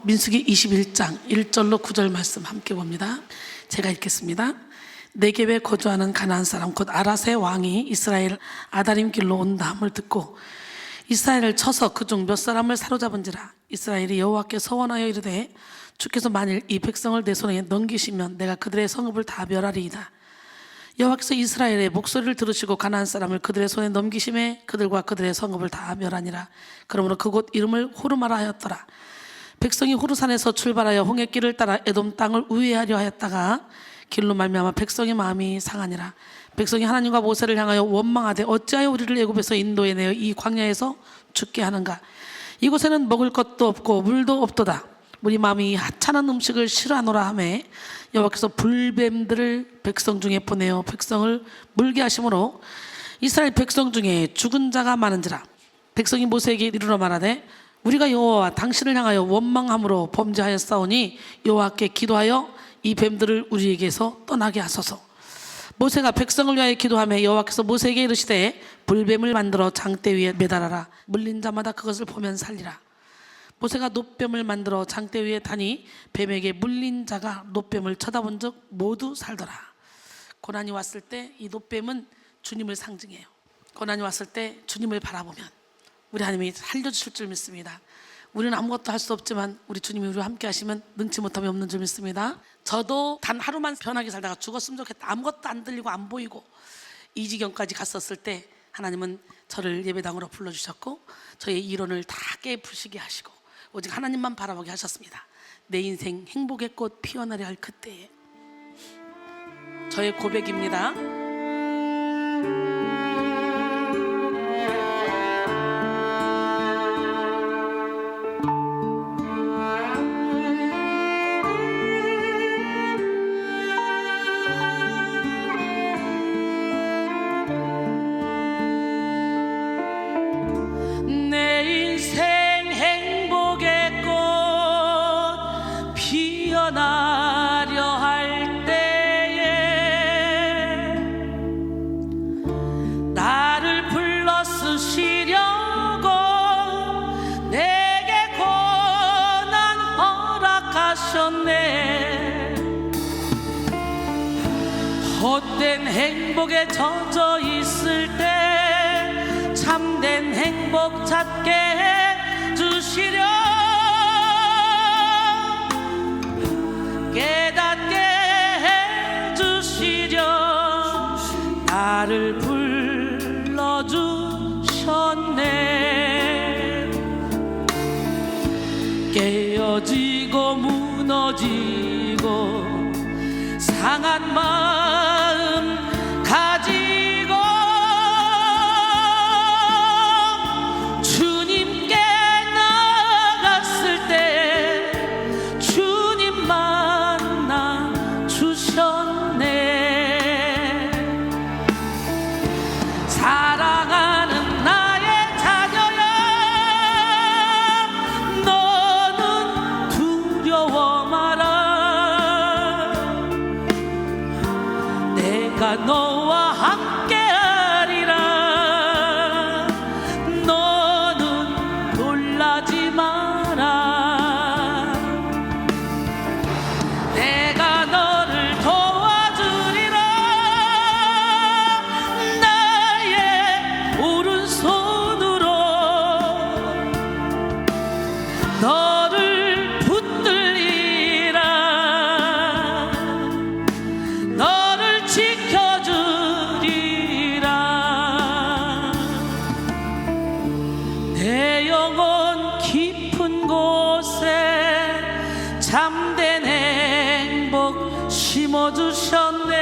민수기 21장 1절로 9절 말씀 함께 봅니다. 제가 읽겠습니다. 네겝에 거주하는 가나안 사람 곧 아라세 왕이 이스라엘 아다림 길로 온다함을 듣고 이스라엘을 쳐서 그중 몇 사람을 사로잡은지라. 이스라엘이 여호와께 서원하여 이르되 주께서 만일 이 백성을 내 손에 넘기시면 내가 그들의 성읍을 다 멸하리이다. 여호와께서 이스라엘의 목소리를 들으시고 가나안 사람을 그들의 손에 넘기심에 그들과 그들의 성읍을 다 멸하니라. 그러므로 그곳 이름을 호르마라 하였더라. 백성이 호르산에서 출발하여 홍해길을 따라 에돔 땅을 우회하려 하였다가 길로 말미암아 백성의 마음이 상하니라. 백성이 하나님과 모세를 향하여 원망하되 어찌하여 우리를 애굽에서 인도해 내어 이 광야에서 죽게 하는가. 이곳에는 먹을 것도 없고 물도 없도다. 우리 마음이 하찮은 음식을 싫어하노라 하매 여호와께서 불뱀들을 백성 중에 보내어 백성을 물게 하심으로 이스라엘 백성 중에 죽은 자가 많은지라. 백성이 모세에게 이르러 말하되 우리가 여호와와 당신을 향하여 원망함으로 범죄하였사오니 여호와께 기도하여 이 뱀들을 우리에게서 떠나게 하소서. 모세가 백성을 위하여 기도하며 여호와께서 모세에게 이르시되 불뱀을 만들어 장대 위에 매달아라. 물린 자마다 그것을 보면 살리라. 모세가 놋뱀을 만들어 장대 위에 다니 뱀에게 물린 자가 놋뱀을 쳐다본 적 모두 살더라. 고난이 왔을 때 이 놋뱀은 주님을 상징해요. 고난이 왔을 때 주님을 바라보면 우리 하나님이 살려주실 줄 믿습니다. 우리는 아무것도 할 수 없지만 우리 주님이 우리와 함께 하시면 능치 못함이 없는 줄 믿습니다. 저도 단 하루만 편하게 살다가 죽었으면 좋겠다. 아무것도 안 들리고 안 보이고 이 지경까지 갔었을 때 하나님은 저를 예배당으로 불러주셨고 저의 이론을 다 깨부시게 하시고 오직 하나님만 바라보게 하셨습니다. 내 인생 행복의 꽃 피어나려 할 그때에 저의 고백입니다. 나려 할 때에 나를 불러 쓰시려고 내게 고난 허락하셨네. 헛된 행복에 젖어 있을 때 참된 행복 찾게 해주시려 깨닫게 해주시려 나를 불러주셨네. 깨어지고 무너지고 상한 마음 가지고 주님께 나갔을 때 주님만 주셨네. 사랑하는 나의 자녀야 너는 두려워 마라. 내가 너와 함께하리라. 너는 놀라지 마라. 너를 붙들리라. 너를 지켜주리라. 내 영혼 깊은 곳에 참된 행복 심어주셨네.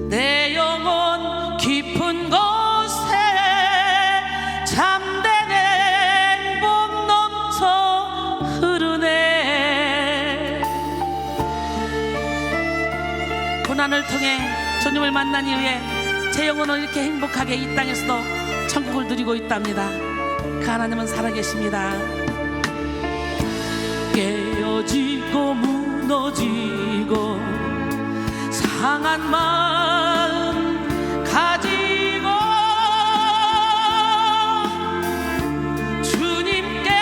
내 영혼 깊은 곳에 참된 고난을 통해 주님을 만난 이후에 제 영혼은 이렇게 행복하게 이 땅에서도 천국을 누리고 있답니다. 그 하나님은 살아계십니다. 깨어지고 무너지고 상한 마음 가지고 주님께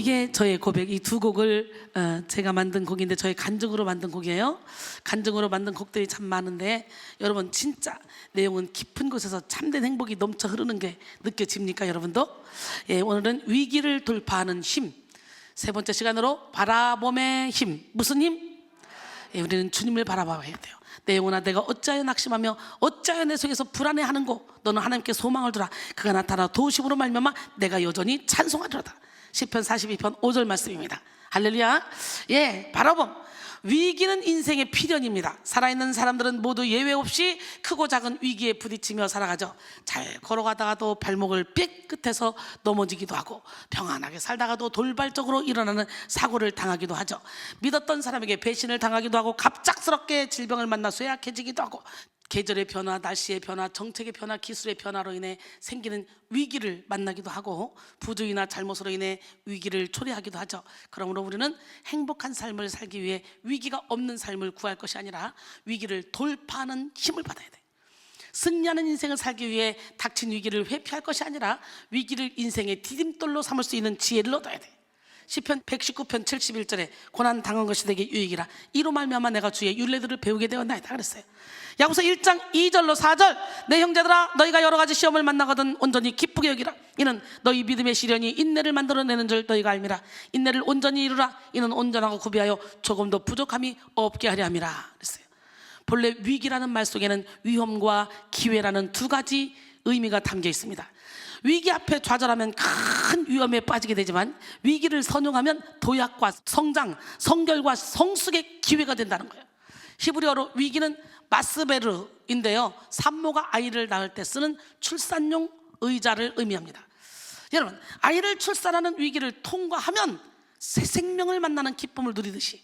이게 저의 고백. 이 두 곡을 제가 만든 곡인데 저의 간증으로 만든 곡이에요. 간증으로 만든 곡들이 참 많은데 여러분 진짜 내용은 깊은 곳에서 참된 행복이 넘쳐 흐르는 게 느껴집니까 여러분도? 예, 오늘은 위기를 돌파하는 힘, 세 번째 시간으로 바라봄의 힘. 무슨 힘? 예, 우리는 주님을 바라봐야 돼요. 내 영혼아 내가 어찌하여 낙심하며 어찌하여 내 속에서 불안해하는고 너는 하나님께 소망을 두라. 그가 나타나 도우심으로 말미암아 내가 여전히 찬송하리로다. 시편 42편 5절 말씀입니다. 할렐루야. 예, 바라봄. 위기는 인생의 필연입니다. 살아있는 사람들은 모두 예외 없이 크고 작은 위기에 부딪히며 살아가죠. 잘 걸어가다가도 발목을 삐끗해서 넘어지기도 하고, 평안하게 살다가도 돌발적으로 일어나는 사고를 당하기도 하죠. 믿었던 사람에게 배신을 당하기도 하고, 갑작스럽게 질병을 만나 쇠약해지기도 하고, 계절의 변화, 날씨의 변화, 정책의 변화, 기술의 변화로 인해 생기는 위기를 만나기도 하고, 부주의나 잘못으로 인해 위기를 초래하기도 하죠. 그러므로 우리는 행복한 삶을 살기 위해 위기가 없는 삶을 구할 것이 아니라 위기를 돌파하는 힘을 받아야 돼. 승리하는 인생을 살기 위해 닥친 위기를 회피할 것이 아니라 위기를 인생의 디딤돌로 삼을 수 있는 지혜를 얻어야 돼. 시편 119편 71절에 고난 당한 것이 내게 유익이라 이로 말미암아 내가 주의 율례들을 배우게 되었나이다 그랬어요. 야고보서 1장 2절로 4절, 내 형제들아 너희가 여러 가지 시험을 만나거든 온전히 기쁘게 여기라. 이는 너희 믿음의 시련이 인내를 만들어내는 줄 너희가 알미라. 인내를 온전히 이루라. 이는 온전하고 구비하여 조금도 부족함이 없게 하려 함이라 그랬어요. 본래 위기라는 말 속에는 위험과 기회라는 두 가지 의미가 담겨 있습니다. 위기 앞에 좌절하면 큰 위험에 빠지게 되지만 위기를 선용하면 도약과 성장, 성결과 성숙의 기회가 된다는 거예요. 히브리어로 위기는 마스베르인데요, 산모가 아이를 낳을 때 쓰는 출산용 의자를 의미합니다. 여러분, 아이를 출산하는 위기를 통과하면 새 생명을 만나는 기쁨을 누리듯이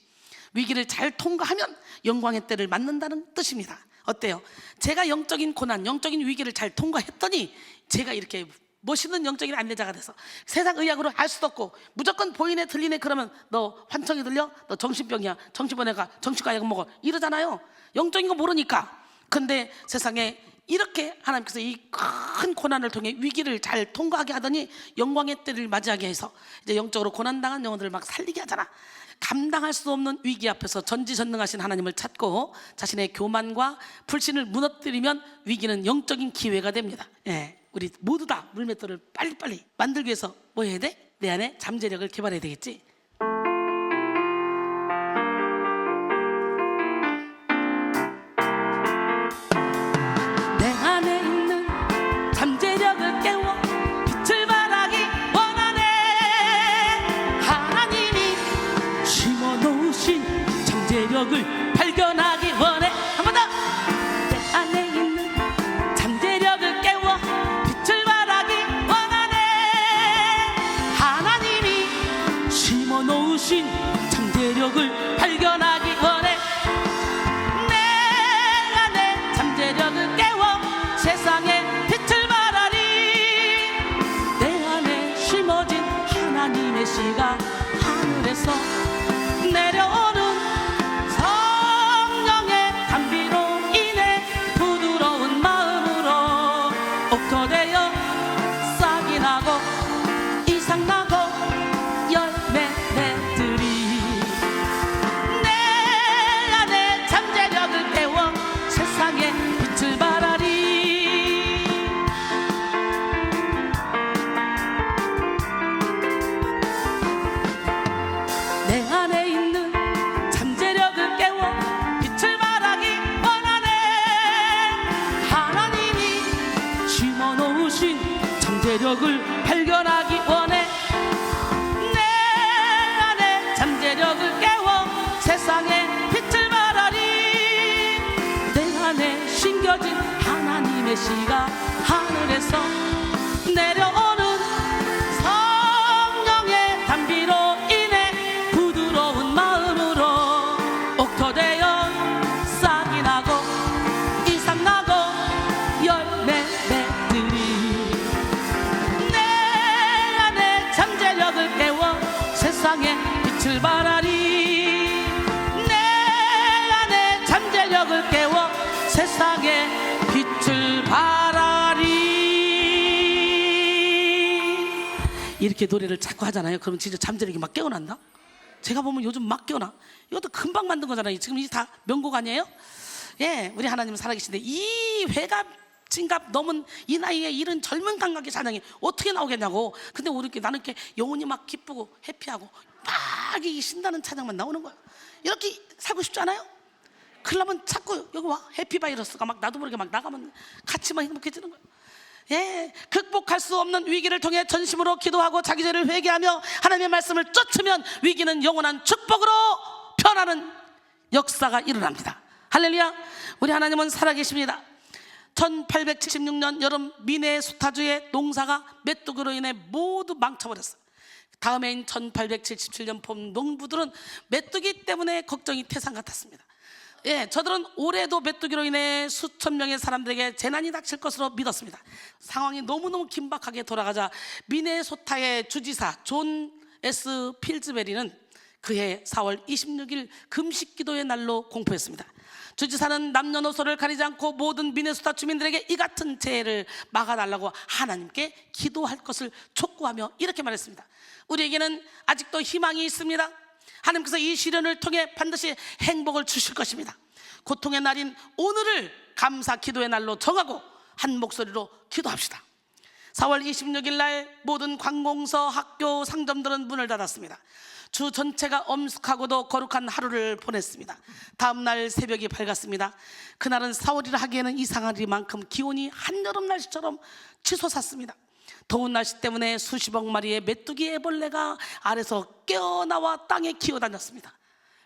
위기를 잘 통과하면 영광의 때를 맞는다는 뜻입니다. 어때요? 제가 영적인 고난, 영적인 위기를 잘 통과했더니 제가 이렇게 멋있는 영적인 안내자가 돼서 세상 의학으로 알 수도 없고 무조건 보이네 들리네 그러면 너 환청이 들려? 너 정신병이야. 정신병원에 가. 정신과 약 먹어. 이러잖아요. 영적인 거 모르니까. 근데 세상에 이렇게 하나님께서 이 큰 고난을 통해 위기를 잘 통과하게 하더니 영광의 때를 맞이하게 해서 이제 영적으로 고난당한 영혼들을 막 살리게 하잖아. 감당할 수 없는 위기 앞에서 전지전능하신 하나님을 찾고 자신의 교만과 불신을 무너뜨리면 위기는 영적인 기회가 됩니다. 예, 우리 모두 다 물맷돌을 빨리빨리 만들기 위해서 뭐 해야 돼? 내 안에 잠재력을 개발해야 되겠지. 내 안에 있는 잠재력을 깨워 빛을 발하기 원하네. 하나님이 심어놓으신 잠재력을 발견하기 원해. 한 번 더. 내 안에 있는 잠재력을 깨워 빛을 발하기 원하네. 하나님이 심어놓으신 잠재력을 발견하기 원해. 내 안에 잠재력을 깨워 세상에 빛을 발하리. 내 안에 심어진 하나님의 씨가 하늘에서 내려오는 성령의 담비로 인해 부드러운 마음으로 옥토되어 싹이 나고 이삭 나고 열매 맺으리. 내 안에 잠재력을 깨워 세상에 빛을 발하리. 내 안에 있는 잠재력을 깨워 빛을 발하기 원하네. 하나님이 심어놓으신 잠재력을 발견하기 원해. 내 안에 잠재력을 깨워 세상에 빛을 발하리. 내 안에 심겨진 하나님의 씨가 하늘에서 내려오는 성령의 담비로 인해 부드러운 마음으로 옥토되어 싹이 나고 이삭 나고 열매 맺으리. 내 안에 잠재력을 깨워 세상에 빛을 발하리. 내 안에 잠재력을 깨워 세상에 빛을 발하리. 이렇게 노래를 자꾸 하잖아요. 그러면 진짜 잠자리게 막 깨어난다. 제가 보면 요즘 막 깨어나. 이것도 금방 만든 거잖아요. 지금 이게 다 명곡 아니에요? 예, 우리 하나님은 살아계신데 이 회갑진갑 넘은 이 나이에 이런 젊은 감각의 찬양이 어떻게 나오겠냐고. 근데 우리 나는 이렇게 영혼이 막 기쁘고 해피하고 막 이 신나는 찬양만 나오는 거야. 이렇게 살고 싶지 않아요? 그러려면 자꾸 여기 와 해피바이러스가 막 나도 모르게 막 나가면 같이 막 행복해지는 거야. 예, 극복할 수 없는 위기를 통해 전심으로 기도하고 자기 죄를 회개하며 하나님의 말씀을 쫓으면 위기는 영원한 축복으로 변하는 역사가 일어납니다. 할렐루야. 우리 하나님은 살아계십니다. 1876년 여름 미네소타주의 농사가 메뚜기로 인해 모두 망쳐버렸어요. 다음해인 1877년 봄 농부들은 메뚜기 때문에 걱정이 태산 같았습니다. 예, 저들은 올해도 메뚜기로 인해 수천 명의 사람들에게 재난이 닥칠 것으로 믿었습니다. 상황이 너무너무 긴박하게 돌아가자 미네소타의 주지사 존 S. 필즈베리는 그해 4월 26일 금식기도의 날로 공포했습니다. 주지사는 남녀노소를 가리지 않고 모든 미네소타 주민들에게 이 같은 재해를 막아달라고 하나님께 기도할 것을 촉구하며 이렇게 말했습니다. 우리에게는 아직도 희망이 있습니다. 하나님께서 이 시련을 통해 반드시 행복을 주실 것입니다. 고통의 날인 오늘을 감사 기도의 날로 정하고 한 목소리로 기도합시다. 4월 26일 날 모든 관공서, 학교, 상점들은 문을 닫았습니다. 주 전체가 엄숙하고도 거룩한 하루를 보냈습니다. 다음 날 새벽이 밝았습니다. 그날은 4월이라 하기에는 이상하리만큼 기온이 한여름 날씨처럼 치솟았습니다. 더운 날씨 때문에 수십억 마리의 메뚜기 애벌레가 아래서 깨어나와 땅에 기어다녔습니다.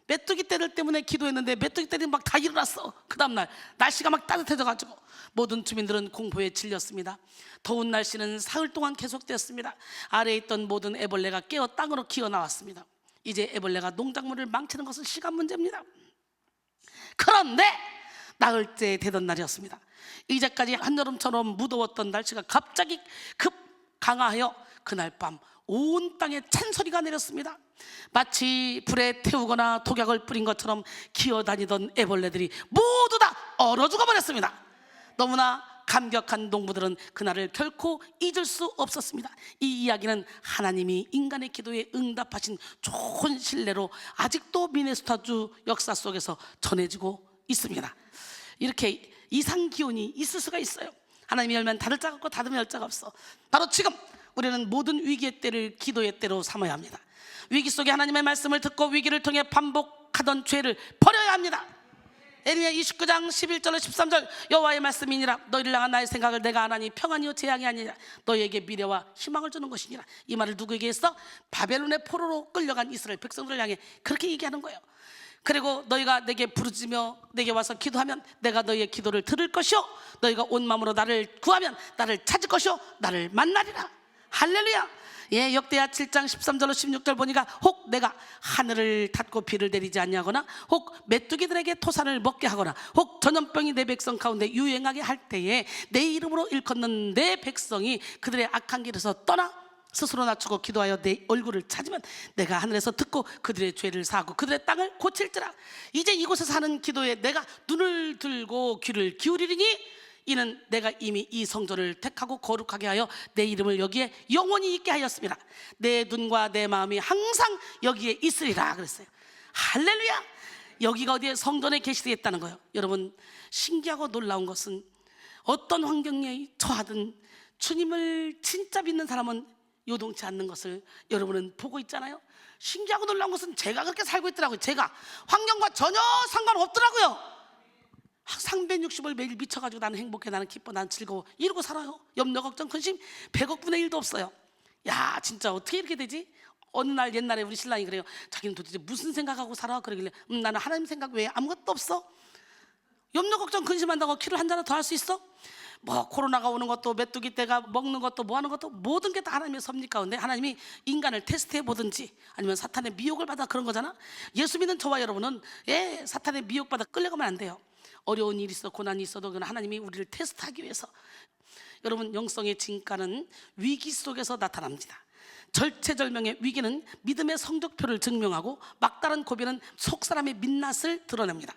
메뚜기 떼들 때문에 기도했는데 메뚜기 떼들이 막 다 일어났어. 그 다음날 날씨가 막 따뜻해져가지고 모든 주민들은 공포에 질렸습니다. 더운 날씨는 사흘 동안 계속되었습니다. 아래에 있던 모든 애벌레가 깨어 땅으로 기어나왔습니다. 이제 애벌레가 농작물을 망치는 것은 시간 문제입니다. 그런데 나흘째 되던 날이었습니다. 이제까지 한여름처럼 무더웠던 날씨가 갑자기 급 강하여 그날 밤 온 땅에 찬소리가 내렸습니다. 마치 불에 태우거나 독약을 뿌린 것처럼 기어다니던 애벌레들이 모두 다 얼어 죽어버렸습니다. 너무나 감격한 농부들은 그날을 결코 잊을 수 없었습니다. 이 이야기는 하나님이 인간의 기도에 응답하신 좋은 신뢰로 아직도 미네소타주 역사 속에서 전해지고 있습니다. 이렇게 이상 기온이 있을 수가 있어요. 하나님이 열면 닫을 자가 없고 닫으면 열 자가 없어. 바로 지금 우리는 모든 위기의 때를 기도의 때로 삼아야 합니다. 위기 속에 하나님의 말씀을 듣고 위기를 통해 반복하던 죄를 버려야 합니다. 에레미야 29장 11절로 13절 여호와의 말씀이니라. 너희를 향한 나의 생각을 내가 아나니 평안이요 재앙이 아니라 너희에게 미래와 희망을 주는 것이니라. 이 말을 누구에게 했어? 바벨론의 포로로 끌려간 이스라엘 백성들을 향해 그렇게 얘기하는 거예요. 그리고 너희가 내게 부르짖으며 내게 와서 기도하면 내가 너희의 기도를 들을 것이요 너희가 온 마음으로 나를 구하면 나를 찾을 것이요 나를 만나리라. 할렐루야. 예, 역대하 7장 13절로 16절 보니까 혹 내가 하늘을 닫고 비를 내리지 아니하거나 혹 메뚜기들에게 토산을 먹게 하거나 혹 전염병이 내 백성 가운데 유행하게 할 때에 내 이름으로 일컫는 내 백성이 그들의 악한 길에서 떠나 스스로 낮추고 기도하여 내 얼굴을 찾으면 내가 하늘에서 듣고 그들의 죄를 사하고 그들의 땅을 고칠지라. 이제 이곳에서 하는 기도에 내가 눈을 들고 귀를 기울이리니 이는 내가 이미 이 성전을 택하고 거룩하게 하여 내 이름을 여기에 영원히 있게 하였습니다. 내 눈과 내 마음이 항상 여기에 있으리라 그랬어요. 할렐루야. 여기가 어디에 성전에 계시겠다는 거예요. 여러분, 신기하고 놀라운 것은 어떤 환경에 처하든 주님을 진짜 믿는 사람은 요동치 않는 것을 여러분은 보고 있잖아요. 신기하고 놀라운 것은 제가 그렇게 살고 있더라고요. 제가 환경과 전혀 상관없더라고요. 360을 매일 미쳐가지고 나는 행복해, 나는 기뻐, 나는 즐거워 이러고 살아요. 염려, 걱정, 근심 100억분의 1도 없어요. 야, 진짜 어떻게 이렇게 되지? 어느 날 옛날에 우리 신랑이 그래요. 자기는 도대체 무슨 생각하고 살아? 그러길래 나는 하나님 생각 외에 아무것도 없어. 염려, 걱정, 근심한다고 키를 한 잔 더 할 수 있어? 뭐 코로나가 오는 것도 메뚜기 떼가 먹는 것도 뭐 하는 것도 모든 게 다 하나님의 섭리 가운데 하나님이 인간을 테스트해 보든지 아니면 사탄의 미혹을 받아 그런 거잖아. 예수 믿는 저와 여러분은 사탄의 미혹받아 끌려가면 안 돼요. 어려운 일이 있어 고난이 있어도 그건 하나님이 우리를 테스트하기 위해서. 여러분, 영성의 진가는 위기 속에서 나타납니다. 절체절명의 위기는 믿음의 성적표를 증명하고 막다른 고비는 속사람의 민낯을 드러냅니다.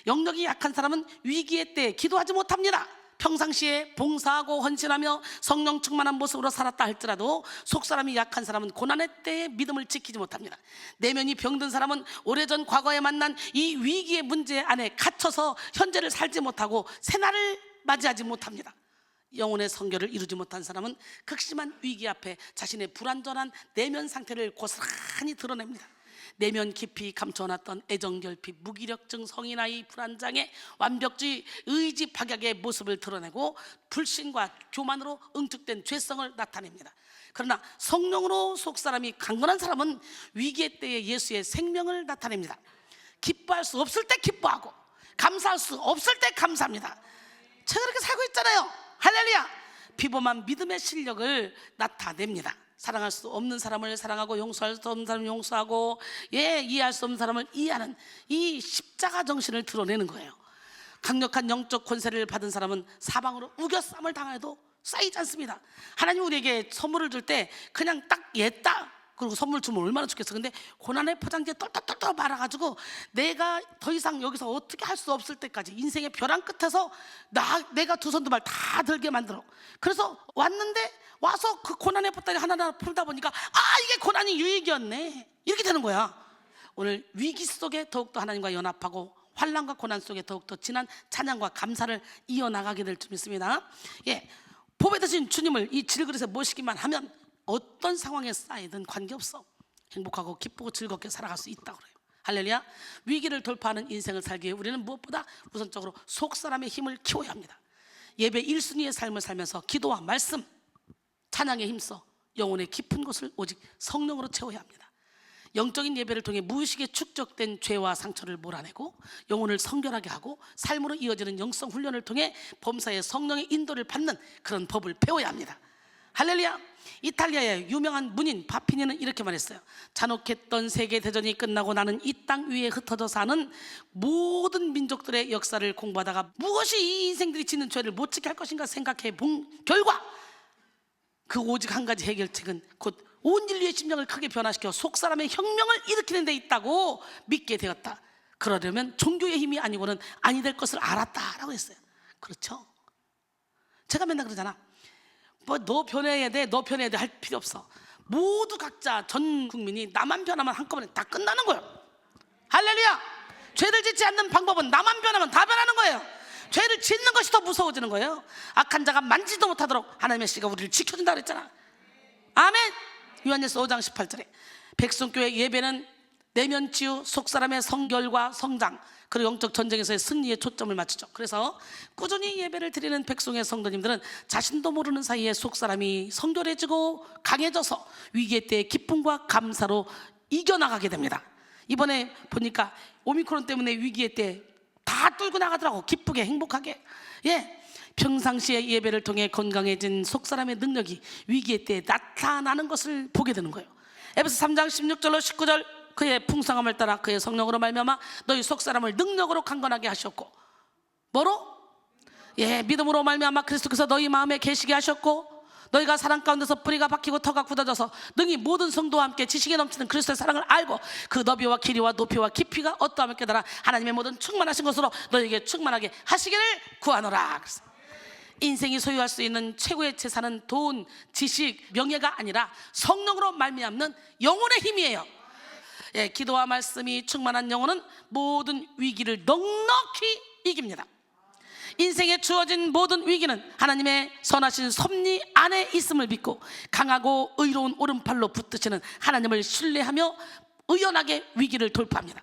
영력이 약한 사람은 위기의 때에 기도하지 못합니다. 평상시에 봉사하고 헌신하며 성령 충만한 모습으로 살았다 할지라도 속사람이 약한 사람은 고난의 때에 믿음을 지키지 못합니다. 내면이 병든 사람은 오래전 과거에 만난 이 위기의 문제 안에 갇혀서 현재를 살지 못하고 새날을 맞이하지 못합니다. 영혼의 성결을 이루지 못한 사람은 극심한 위기 앞에 자신의 불완전한 내면 상태를 고스란히 드러냅니다. 내면 깊이 감춰놨던 애정결핍, 무기력증, 성인아이 불안장애, 완벽주의, 의지 파격의 모습을 드러내고 불신과 교만으로 응축된 죄성을 나타냅니다. 그러나 성령으로 속사람이 강건한 사람은 위기의 때에 예수의 생명을 나타냅니다. 기뻐할 수 없을 때 기뻐하고 감사할 수 없을 때 감사합니다. 제가 그렇게 살고 있잖아요. 할렐루야. 비범한 믿음의 실력을 나타냅니다. 사랑할 수 없는 사람을 사랑하고 용서할 수 없는 사람을 용서하고 이해할 수 없는 사람을 이해하는 이 십자가 정신을 드러내는 거예요. 강력한 영적 권세를 받은 사람은 사방으로 우겨쌈을 당해도 쌓이지 않습니다. 하나님 우리에게 선물을 줄 때 그냥 딱 그리고 선물 주면 얼마나 좋겠어. 근데 고난의 포장지에 똘똘똘똘 말아가지고 내가 더 이상 여기서 어떻게 할 수 없을 때까지 인생의 벼랑 끝에서 내가 두 손 두 발 다 들게 만들어. 그래서 와서 그 고난의 보따리 하나하나 풀다 보니까 이게 고난이 유익이었네, 이렇게 되는 거야. 오늘 위기 속에 더욱더 하나님과 연합하고 환난과 고난 속에 더욱더 진한 찬양과 감사를 이어나가게 될 줄 믿습니다. 복에 드신 주님을 이 질그릇에 모시기만 하면 어떤 상황에 쌓이든 관계없어 행복하고 기쁘고 즐겁게 살아갈 수 있다고 그래요. 할렐루야. 위기를 돌파하는 인생을 살기 위해 우리는 무엇보다 우선적으로 속사람의 힘을 키워야 합니다. 예배 1순위의 삶을 살면서 기도와 말씀, 찬양에 힘써 영혼의 깊은 곳을 오직 성령으로 채워야 합니다. 영적인 예배를 통해 무의식에 축적된 죄와 상처를 몰아내고 영혼을 성결하게 하고 삶으로 이어지는 영성 훈련을 통해 범사의 성령의 인도를 받는 그런 법을 배워야 합니다. 할렐루야. 이탈리아의 유명한 문인 바피니는 이렇게 말했어요. 잔혹했던 세계대전이 끝나고 나는 이 땅 위에 흩어져 사는 모든 민족들의 역사를 공부하다가 무엇이 이 인생들이 짓는 죄를 못 지게 할 것인가 생각해 본 결과 그 오직 한 가지 해결책은 곧 온 인류의 심령을 크게 변화시켜 속사람의 혁명을 일으키는 데 있다고 믿게 되었다. 그러려면 종교의 힘이 아니고는 아니 될 것을 알았다라고 했어요. 그렇죠? 제가 맨날 그러잖아. 너 변해야 돼 할 필요 없어. 모두 각자 전 국민이 나만 변하면 한꺼번에 다 끝나는 거예요. 할렐루야. 죄를 짓지 않는 방법은 나만 변하면 다 변하는 거예요. 죄를 짓는 것이 더 무서워지는 거예요. 악한 자가 만지도 못하도록 하나님의 씨가 우리를 지켜준다 그랬잖아. 아멘. 요한일서 5장 18절에 백성교회 예배는 내면 치유, 속사람의 성결과 성장, 그리고 영적 전쟁에서의 승리에 초점을 맞추죠. 그래서 꾸준히 예배를 드리는 백성의 성도님들은 자신도 모르는 사이에 속사람이 성결해지고 강해져서 위기의 때의 기쁨과 감사로 이겨나가게 됩니다. 이번에 보니까 오미크론 때문에 위기의 때 다 뚫고 나가더라고. 기쁘게 행복하게. 평상시에 예배를 통해 건강해진 속사람의 능력이 위기의 때에 나타나는 것을 보게 되는 거예요. 에베소 3장 16절로 19절 그의 풍성함을 따라 그의 성령으로 말미암아 너희 속사람을 능력으로 강건하게 하셨고 뭐로? 믿음으로 말미암아 그리스도께서 너희 마음에 계시게 하셨고 너희가 사랑 가운데서 뿌리가 박히고 터가 굳어져서 능히 모든 성도와 함께 지식에 넘치는 그리스도의 사랑을 알고 그 너비와 길이와 높이와 깊이가 어떠함을 깨달아 하나님의 모든 충만하신 것으로 너희에게 충만하게 하시기를 구하노라. 인생이 소유할 수 있는 최고의 재산은 돈, 지식, 명예가 아니라 성령으로 말미암는 영혼의 힘이에요. 기도와 말씀이 충만한 영혼은 모든 위기를 넉넉히 이깁니다. 인생에 주어진 모든 위기는 하나님의 선하신 섭리 안에 있음을 믿고 강하고 의로운 오른팔로 붙드시는 하나님을 신뢰하며 의연하게 위기를 돌파합니다.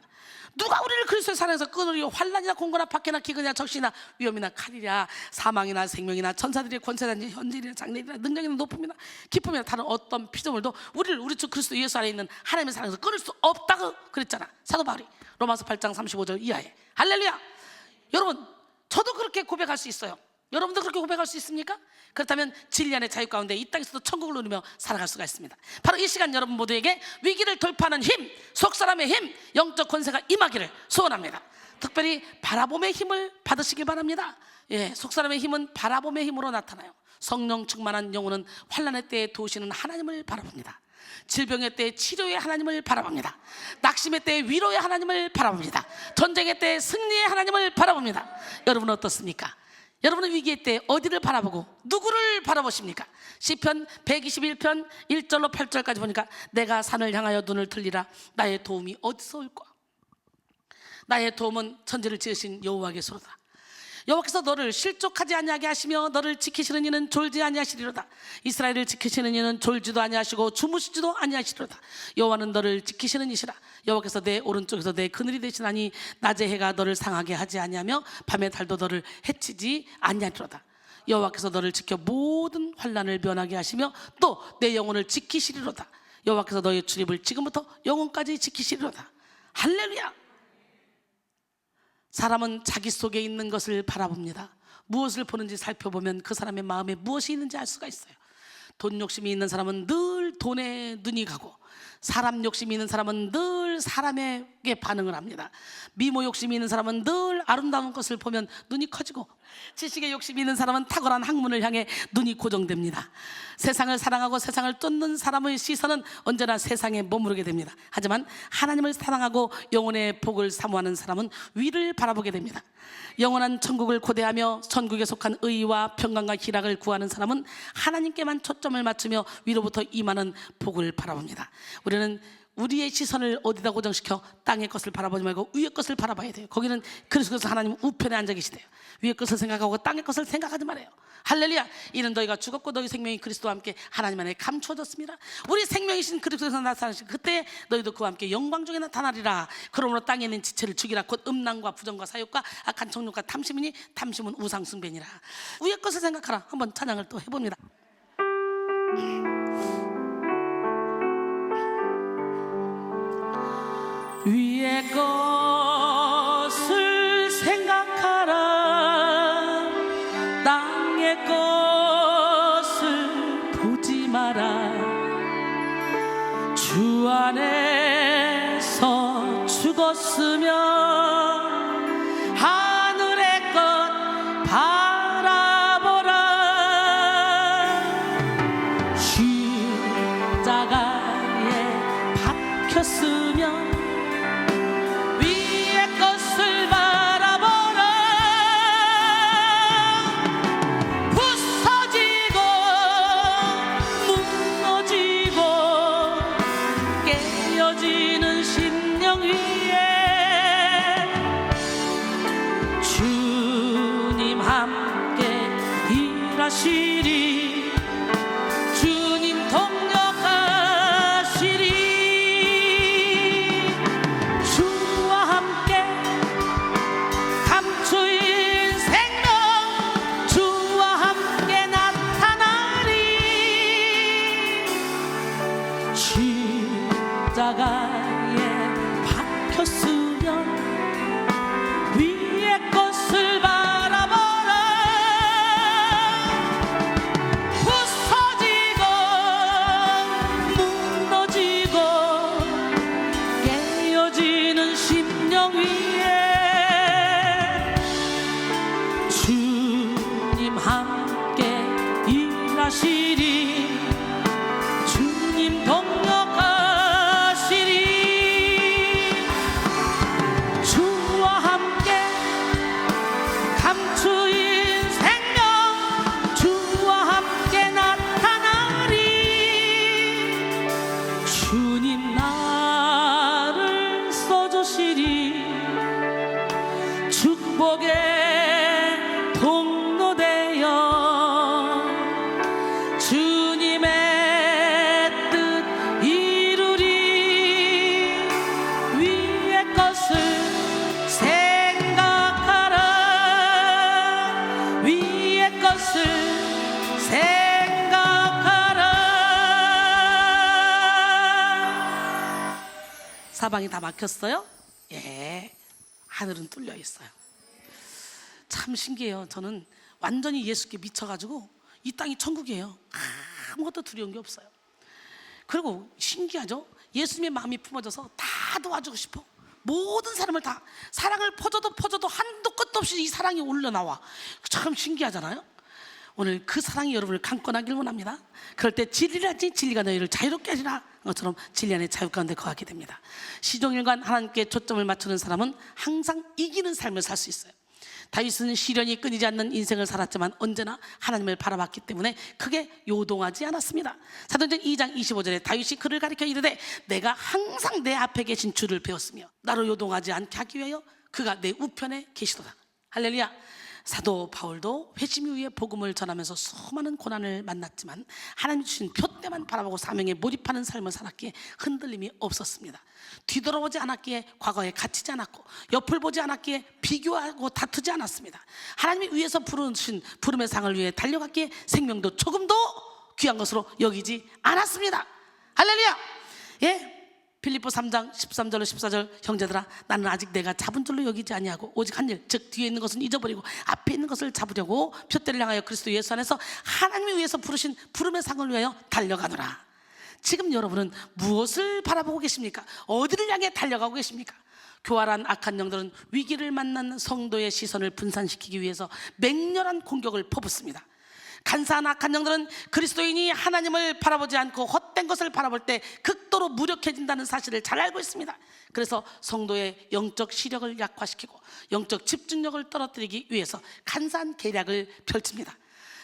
누가 우리를 그리스도의 사랑에서 끊으려 환난이나 공고나 박해나 기근이나 적시나 위험이나 칼이나 사망이나 생명이나 천사들의 권세나 현질이나 장래이나 능력이나 높음이나 기쁨이나 다른 어떤 피조물도 우리를 우리 주 그리스도 예수 안에 있는 하나님의 사랑에서 끊을 수 없다고 그랬잖아 사도 바울이 로마서 8장 35절 이하에. 할렐루야. 여러분 저도 그렇게 고백할 수 있어요. 여러분도 그렇게 고백할 수 있습니까? 그렇다면 진리 안의 자유 가운데 이 땅에서도 천국을 누리며 살아갈 수가 있습니다. 바로 이 시간 여러분 모두에게 위기를 돌파하는 힘, 속사람의 힘, 영적 권세가 임하기를 소원합니다. 특별히 바라봄의 힘을 받으시길 바랍니다. 속사람의 힘은 바라봄의 힘으로 나타나요. 성령 충만한 영혼은 환난의 때에 도우시는 하나님을 바라봅니다. 질병의 때에 치료의 하나님을 바라봅니다. 낙심의 때에 위로의 하나님을 바라봅니다. 전쟁의 때에 승리의 하나님을 바라봅니다. 여러분은 어떻습니까? 여러분은 위기의 때 어디를 바라보고 누구를 바라보십니까? 시편 121편 1절로 8절까지 보니까 내가 산을 향하여 눈을 들리라. 나의 도움이 어디서 올까? 나의 도움은 천지를 지으신 여호와께서로다. 여호와께서 너를 실족하지 아니하게 하시며 너를 지키시는 이는 졸지 아니하시리로다. 이스라엘을 지키시는 이는 졸지도 아니하시고 주무시지도 아니하시리로다. 여호와는 너를 지키시는 이시라. 여호와께서 내 오른쪽에서 내 그늘이 되시나니 낮에 해가 너를 상하게 하지 아니하며 밤에 달도 너를 해치지 아니하리로다. 여호와께서 너를 지켜 모든 환난을 면하게 하시며 또 내 영혼을 지키시리로다. 여호와께서 너의 출입을 지금부터 영혼까지 지키시리로다. 할렐루야. 사람은 자기 속에 있는 것을 바라봅니다. 무엇을 보는지 살펴보면 그 사람의 마음에 무엇이 있는지 알 수가 있어요. 돈 욕심이 있는 사람은 늘 돈에 눈이 가고, 사람 욕심이 있는 사람은 늘 사람에게 반응을 합니다. 미모 욕심이 있는 사람은 늘 아름다운 것을 보면 눈이 커지고, 지식의 욕심이 있는 사람은 탁월한 학문을 향해 눈이 고정됩니다. 세상을 사랑하고 세상을 쫓는 사람의 시선은 언제나 세상에 머무르게 됩니다. 하지만 하나님을 사랑하고 영혼의 복을 사모하는 사람은 위를 바라보게 됩니다. 영원한 천국을 고대하며 천국에 속한 의와 평강과 희락을 구하는 사람은 하나님께만 초점을 맞추며 위로부터 임하는 복을 바라봅니다. 우리는 우리의 시선을 어디다 고정시켜 땅의 것을 바라보지 말고 위의 것을 바라봐야 돼요. 거기는 그리스도께서 하나님 우편에 앉아 계시대요. 위의 것을 생각하고 땅의 것을 생각하지 말아요. 할렐루야. 이는 너희가 죽었고 너희 생명이 그리스도와 함께 하나님 안에 감추어졌습니다. 우리 생명이신 그리스도께서 나타나신 그때 너희도 그와 함께 영광 중에 나타나리라. 그러므로 땅에 있는 지체를 죽이라. 곧 음란과 부정과 사욕과 악한 정욕과 탐심이니 탐심은 우상 숭배니라. 위의 것을 생각하라. 한번 찬양을 또 해봅니다. 위의 것을 생각하라. 땅의 것을 보지 마라. 주 안에서 죽었으면 하늘의 것 바라보라. 십자가에 박혔으면 주님 동역하시리. 주와 함께 감추인 생명, 주와 함께 나타나리. 십자가에 박혔으면 위의 것을 주님 동역하시리. 주와 함께 감추인 생명, 주와 함께 나타나리. 주님 나를 써주시리. 축복의 사방이 다 막혔어요? 예, 하늘은 뚫려 있어요. 참 신기해요. 저는 완전히 예수께 미쳐가지고 이 땅이 천국이에요. 아무것도 두려운 게 없어요. 그리고 신기하죠? 예수님의 마음이 품어져서 다 도와주고 싶어. 모든 사람을 다 사랑을 퍼줘도 한도 끝도 없이 이 사랑이 올려나와. 참 신기하잖아요. 오늘 그 사랑이 여러분을 강권하길 원합니다. 그럴 때 진리라지 진리가 너희를 자유롭게 하리라 것처럼 진리 안에 자유 가운데 거하게 됩니다. 시종일관 하나님께 초점을 맞추는 사람은 항상 이기는 삶을 살 수 있어요. 다윗은 시련이 끊이지 않는 인생을 살았지만 언제나 하나님을 바라봤기 때문에 크게 요동하지 않았습니다. 사도행전 2장 25절에 다윗이 그를 가리켜 이르되 내가 항상 내 앞에 계신 주를 배웠으며 나로 요동하지 않게 하기 위하여 그가 내 우편에 계시도다. 할렐루야. 사도 바울도 회심 이후에 복음을 전하면서 수많은 고난을 만났지만 하나님 주신 표대만 바라보고 사명에 몰입하는 삶을 살았기에 흔들림이 없었습니다. 뒤돌아보지 않았기에 과거에 갇히지 않았고 옆을 보지 않았기에 비교하고 다투지 않았습니다. 하나님이 위에서 부르신 부름의 상을 위해 달려갔기에 생명도 조금도 귀한 것으로 여기지 않았습니다. 할렐루야. 예? 빌립보 3장 13절로 14절 형제들아 나는 아직 내가 잡은 줄로 여기지 아니하고 오직 한 일 즉 뒤에 있는 것은 잊어버리고 앞에 있는 것을 잡으려고 표대를 향하여 그리스도 예수 안에서 하나님을 위해서 부르신 부름의 상을 위하여 달려가노라. 지금 여러분은 무엇을 바라보고 계십니까? 어디를 향해 달려가고 계십니까? 교활한 악한 영들은 위기를 만난 성도의 시선을 분산시키기 위해서 맹렬한 공격을 퍼붓습니다. 간사한 악한 영들은 그리스도인이 하나님을 바라보지 않고 헛된 것을 바라볼 때 극도로 무력해진다는 사실을 잘 알고 있습니다. 그래서 성도의 영적 시력을 약화시키고 영적 집중력을 떨어뜨리기 위해서 간사한 계략을 펼칩니다.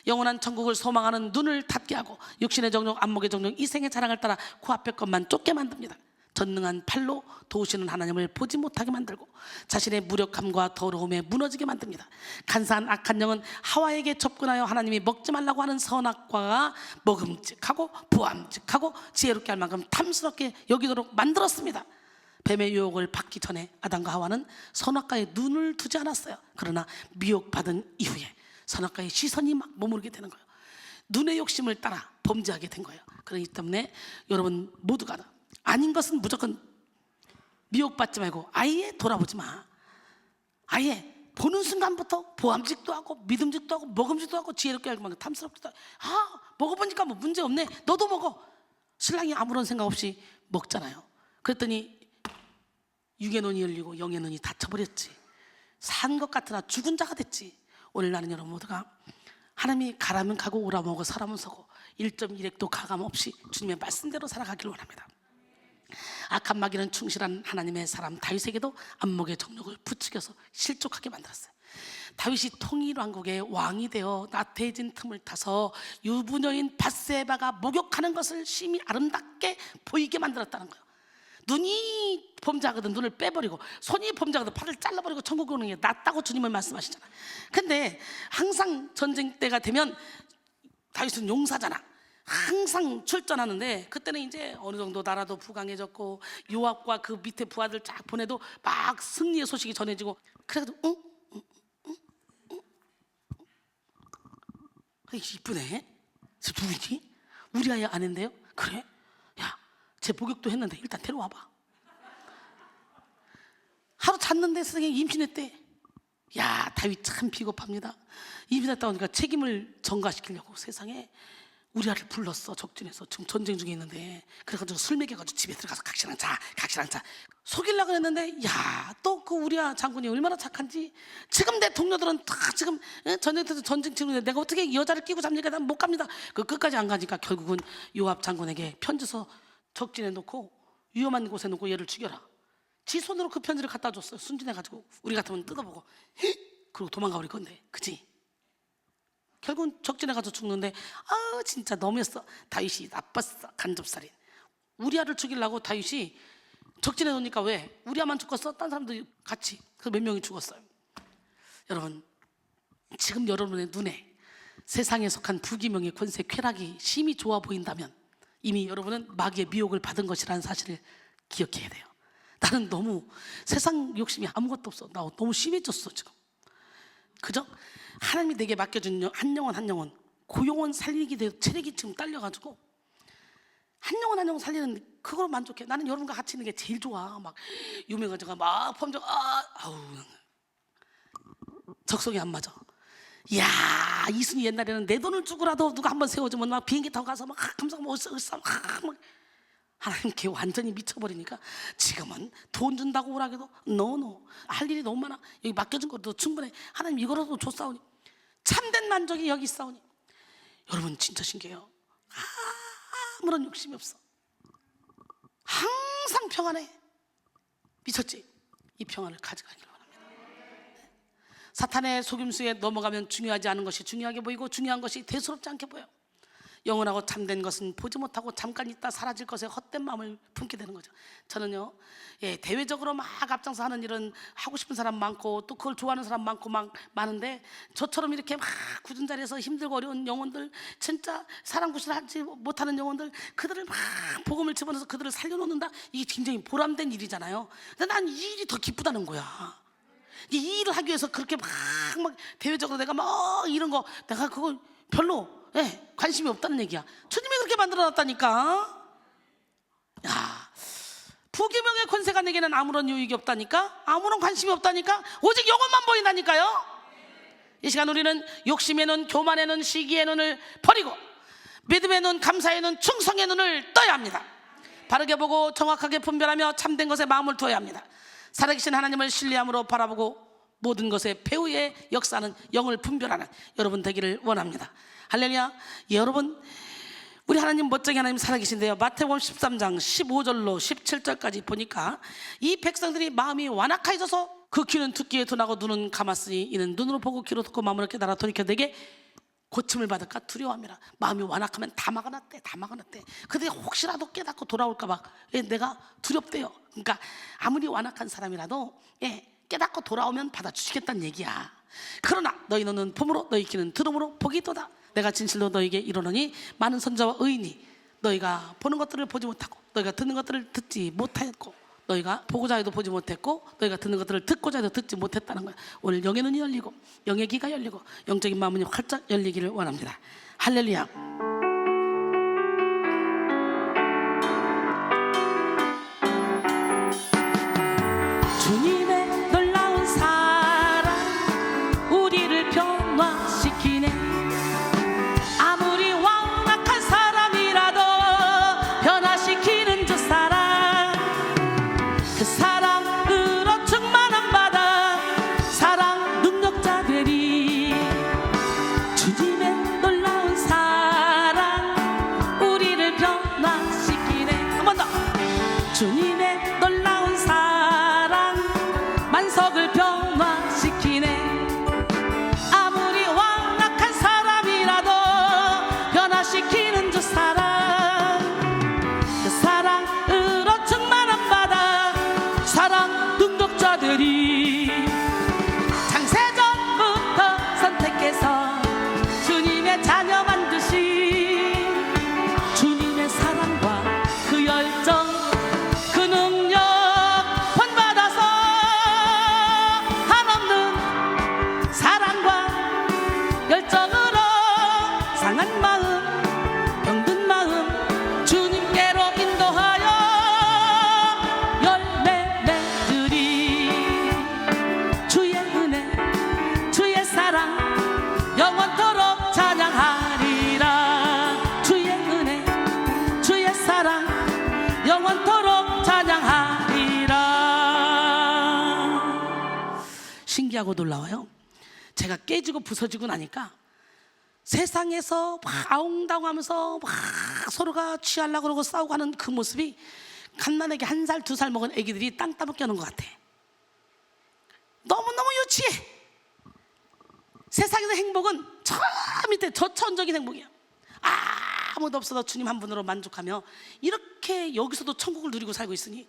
영원한 천국을 소망하는 눈을 닫게 하고 육신의 정욕, 안목의 정욕, 이생의 자랑을 따라 코앞의 것만 쫓게 만듭니다. 전능한 팔로 도우시는 하나님을 보지 못하게 만들고 자신의 무력함과 더러움에 무너지게 만듭니다. 간사한 악한 영은 하와에게 접근하여 하나님이 먹지 말라고 하는 선악과가 먹음직하고 부함직하고 지혜롭게 할 만큼 탐스럽게 여기도록 만들었습니다. 뱀의 유혹을 받기 전에 아담과 하와는 선악과에 눈을 두지 않았어요. 그러나 미혹받은 이후에 선악과의 시선이 막 머무르게 되는 거예요. 눈의 욕심을 따라 범죄하게 된 거예요. 그렇기 때문에 여러분 모두가 아닌 것은 무조건 미혹받지 말고 아예 돌아보지 마. 아예 보는 순간부터 보암직도 하고 믿음직도 하고 먹음직도 하고 지혜롭게 알고 탐스럽기도 하고 먹어보니까 뭐 문제 없네 너도 먹어. 신랑이 아무런 생각 없이 먹잖아요. 그랬더니 육의 눈이 열리고 영의 눈이 닫혀버렸지. 산 것 같으나 죽은 자가 됐지. 오늘 나는 여러분 모두가 하나님이 가라면 가고 오라면 오고 서라면 서고 1.1핵도 가감 없이 주님의 말씀대로 살아가기를 원합니다. 악한 마귀는 충실한 하나님의 사람 다윗에게도 안목의 정욕을 부추겨서 실족하게 만들었어요. 다윗이 통일왕국의 왕이 되어 나태해진 틈을 타서 유부녀인 밧세바가 목욕하는 것을 심히 아름답게 보이게 만들었다는 거예요. 눈이 범죄하거든 눈을 빼버리고 손이 범죄하거든 팔을 잘라버리고 천국 오는 게 낫다고 주님을 말씀하시잖아요. 근데 항상 전쟁 때가 되면 다윗은 용사잖아. 항상 출전하는데 그때는 이제 어느 정도 나라도 부강해졌고 요압과 그 밑에 부하들 쫙 보내도 막 승리의 소식이 전해지고 그래가지고 이쁘네. 저 누구지? 우리 아이 아는데요? 그래? 야, 제 목욕도 했는데 일단 데려와봐. 하루 잤는데 선생님이 임신했대. 야, 다윗 참 비겁합니다. 임신했다 보니까 책임을 전가시키려고 세상에 우리아를 불렀어. 적진에서 지금 전쟁 중에 있는데 그래가지고 술 먹여가지고 집에 들어가서 각시랑 자 속이려고 했는데 야, 또 그 우리아 장군이 얼마나 착한지 지금 내 동료들은 다 지금 전쟁 중인데 내가 어떻게 여자를 끼고 잡니까? 난 못 갑니다. 그 끝까지 안 가니까 결국은 요압 장군에게 편지서 적진에 놓고 위험한 곳에 놓고 얘를 죽여라. 지 손으로 그 편지를 갖다 줬어요. 순진해가지고 우리 같으면 뜯어보고 그리고 도망가 버릴 건데 그치? 결국은 적진에 가서 죽는데 진짜 너무했어. 다윗이 나빴어. 간접살인. 우리아를 죽이려고 다윗이 적진에 놓으니까 왜? 우리아만 죽었어? 딴 사람도 같이 그 몇 명이 죽었어요. 여러분 지금 여러분의 눈에 세상에 속한 부귀명예 권세 쾌락이 심히 좋아 보인다면 이미 여러분은 마귀의 미혹을 받은 것이라는 사실을 기억해야 돼요. 나는 너무 세상 욕심이 아무것도 없어. 나 너무 심해졌어 지금. 그죠? 하나님이 내게 맡겨준 한 영혼 그 영혼 살리기 대해 체력이 지금 딸려가지고 한 영혼 살리는 그걸로 만족해. 나는 여러분과 같이 있는 게 제일 좋아. 막 유명하자가 막 범죄 적성이 안 맞아. 이야, 이순이 옛날에는 내 돈을 주고라도 누가 한번 세워주면 막 비행기 타고 가서 막 감사하고 막 하나님께 완전히 미쳐버리니까 지금은 돈 준다고 오라게도 노 할 일이 너무 많아. 여기 맡겨준 것도 충분해. 하나님 이거라도 줬사오니 참된 만족이 여기 있사오니. 여러분 진짜 신기해요. 아무런 욕심이 없어. 항상 평안해. 미쳤지? 이 평안을 가져가기를 원합니다. 사탄의 속임수에 넘어가면 중요하지 않은 것이 중요하게 보이고 중요한 것이 대수롭지 않게 보여. 영원하고 참된 것은 보지 못하고 잠깐 있다 사라질 것에 헛된 마음을 품게 되는 거죠. 저는요, 대외적으로 막 앞장서 하는 일은 하고 싶은 사람 많고 또 그걸 좋아하는 사람 많고 많은데, 저처럼 이렇게 막 굳은 자리에서 힘들고 어려운 영혼들, 진짜 사랑 구실하지 못하는 영혼들, 그들을 막 복음을 집어넣어서 그들을 살려놓는다, 이게 굉장히 보람된 일이잖아요. 근데 난 이 일이 더 기쁘다는 거야. 이 일을 하기 위해서 그렇게 막 대외적으로 내가 막 이런 거, 내가 그걸 별로 관심이 없다는 얘기야. 주님이 그렇게 만들어놨다니까. 야, 부계명의 권세가 내게는 아무런 유익이 없다니까, 아무런 관심이 없다니까, 오직 영혼만 보인다니까요. 이 시간 우리는 욕심의 눈, 교만의 눈, 시기의 눈을 버리고 믿음의 눈, 감사의 눈, 충성의 눈을 떠야 합니다. 바르게 보고 정확하게 분별하며 참된 것에 마음을 두어야 합니다. 살아계신 하나님을 신뢰함으로 바라보고 모든 것에 배후의 역사는 영을 분별하는 여러분 되기를 원합니다. 할렐루야. 여러분, 우리 하나님, 멋쟁이 하나님 살아계신데요, 마태복음 13장 15절로 17절까지 보니까 이 백성들이 마음이 완악해져서 그 귀는 듣기에 둔하고 눈은 감았으니 이는 눈으로 보고 귀로 듣고 마음으로 깨달아 돌이켜 내게 고침을 받을까 두려워합니다. 마음이 완악하면 다 막아놨대. 그들이 혹시라도 깨닫고 돌아올까 봐 내가 두렵대요. 그러니까 아무리 완악한 사람이라도 깨닫고 돌아오면 받아주시겠다는 얘기야. 그러나 너희 눈은 봄으로 너희 귀는 들음으로 복이 있도다. 내가 진실로 너희에게 이르노니 많은 선자와 의인이 너희가 보는 것들을 보지 못하고 너희가 듣는 것들을 듣지 못하였고 너희가 보고자 해도 보지 못했고 너희가 듣는 것들을 듣고자 해도 듣지 못했다는 거야. 오늘 영의 눈이 열리고 영의 귀가 열리고 영적인 마음이 활짝 열리기를 원합니다. 할렐루야. 주님의 놀라운 사랑 우리를 변화시키네. 아무리 완악한 사람이라도 변화시키는 주 사랑, 그 사랑으로 충만함 받아 사랑 능력자들이 주님의 놀라운 사랑 우리를 변화시키네. 한 번 더. 주님의 놀라운 사랑 만석을 변화시키네. 아무리 완악한 사람이라도 변화시키는 주 사랑, 그 사랑으로 충만함 받아 사랑 능력자들이 창세전부터 선택해서 주님의 자녀 만드신 주님의 사랑과 그 열정, 그 능력 본받아서 한없는 사랑과 열정으로 상한 마음, 병든 마음 주님께로 인도하여 열매 맺으리. 주의 은혜, 주의 사랑 영원토록 찬양하리라. 주의 은혜, 주의 사랑 영원토록 찬양하리라. 신기하고 놀라워요. 제가 깨지고 부서지고 나니까 세상에서 막 아웅다웅하면서 막 서로가 취하려고 그러고 싸우고 하는 그 모습이 갓난아기 1살, 2살 먹은 애기들이 땅 따먹게 하는 것 같아. 너무너무 유치해. 세상에서 행복은 저 밑에 저천적인 행복이야. 아무도 없어도 주님 한 분으로 만족하며 이렇게 여기서도 천국을 누리고 살고 있으니,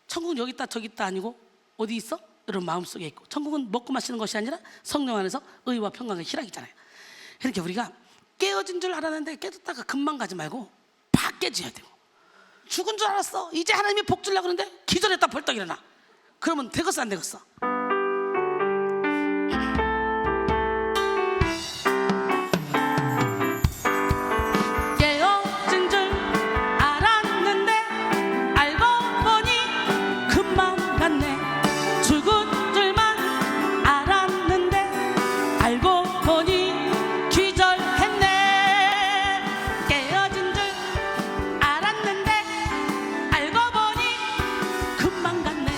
천국은 여기 있다 저기 있다 아니고 어디 있어? 여러분 마음속에 있고, 천국은 먹고 마시는 것이 아니라 성령 안에서 의와 평강의 희락이잖아요. 그러니까 우리가 깨어진 줄 알았는데 깨졌다가 금방 가지 말고 팍 깨져야 되고, 죽은 줄 알았어, 이제 하나님이 복 주려고 그러는데 기절했다 벌떡 일어나. 그러면 되겠어 안 되겠어? 깨어진 줄 알았는데 알고 보니 금방 갔네. 죽은 줄만 알았는데 알고 보니 기절했네. 깨어진 줄 알았는데 알고 보니 금방 갔네.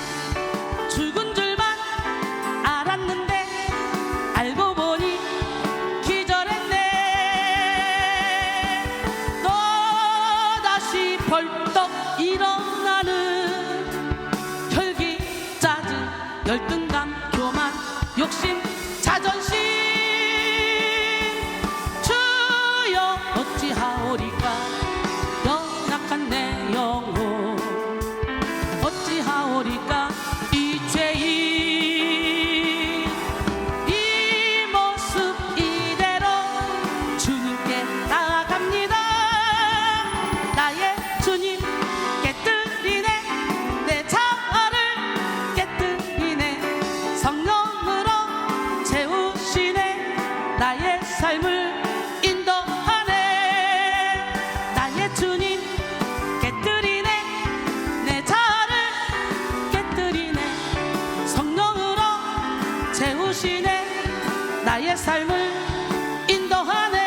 죽은 줄만 알았는데 알고 보니 기절했네. 또다시 벌떡 일어나는 혈기, 짜증, 열등감, 교만, 욕심 자존심 주여 어찌하오리까 연약한 내 영혼 어찌하오리까 이 죄인 이 모습 이대로 주님께 나아갑니다. 나의 주님 깨뜨리네 내 자아를 깨뜨리네 성령으로 채우시네 나의 삶을 인도하네 나의 주님 깨뜨리네 내 자아를 깨뜨리네 성령으로 채우시네 나의 삶을 인도하네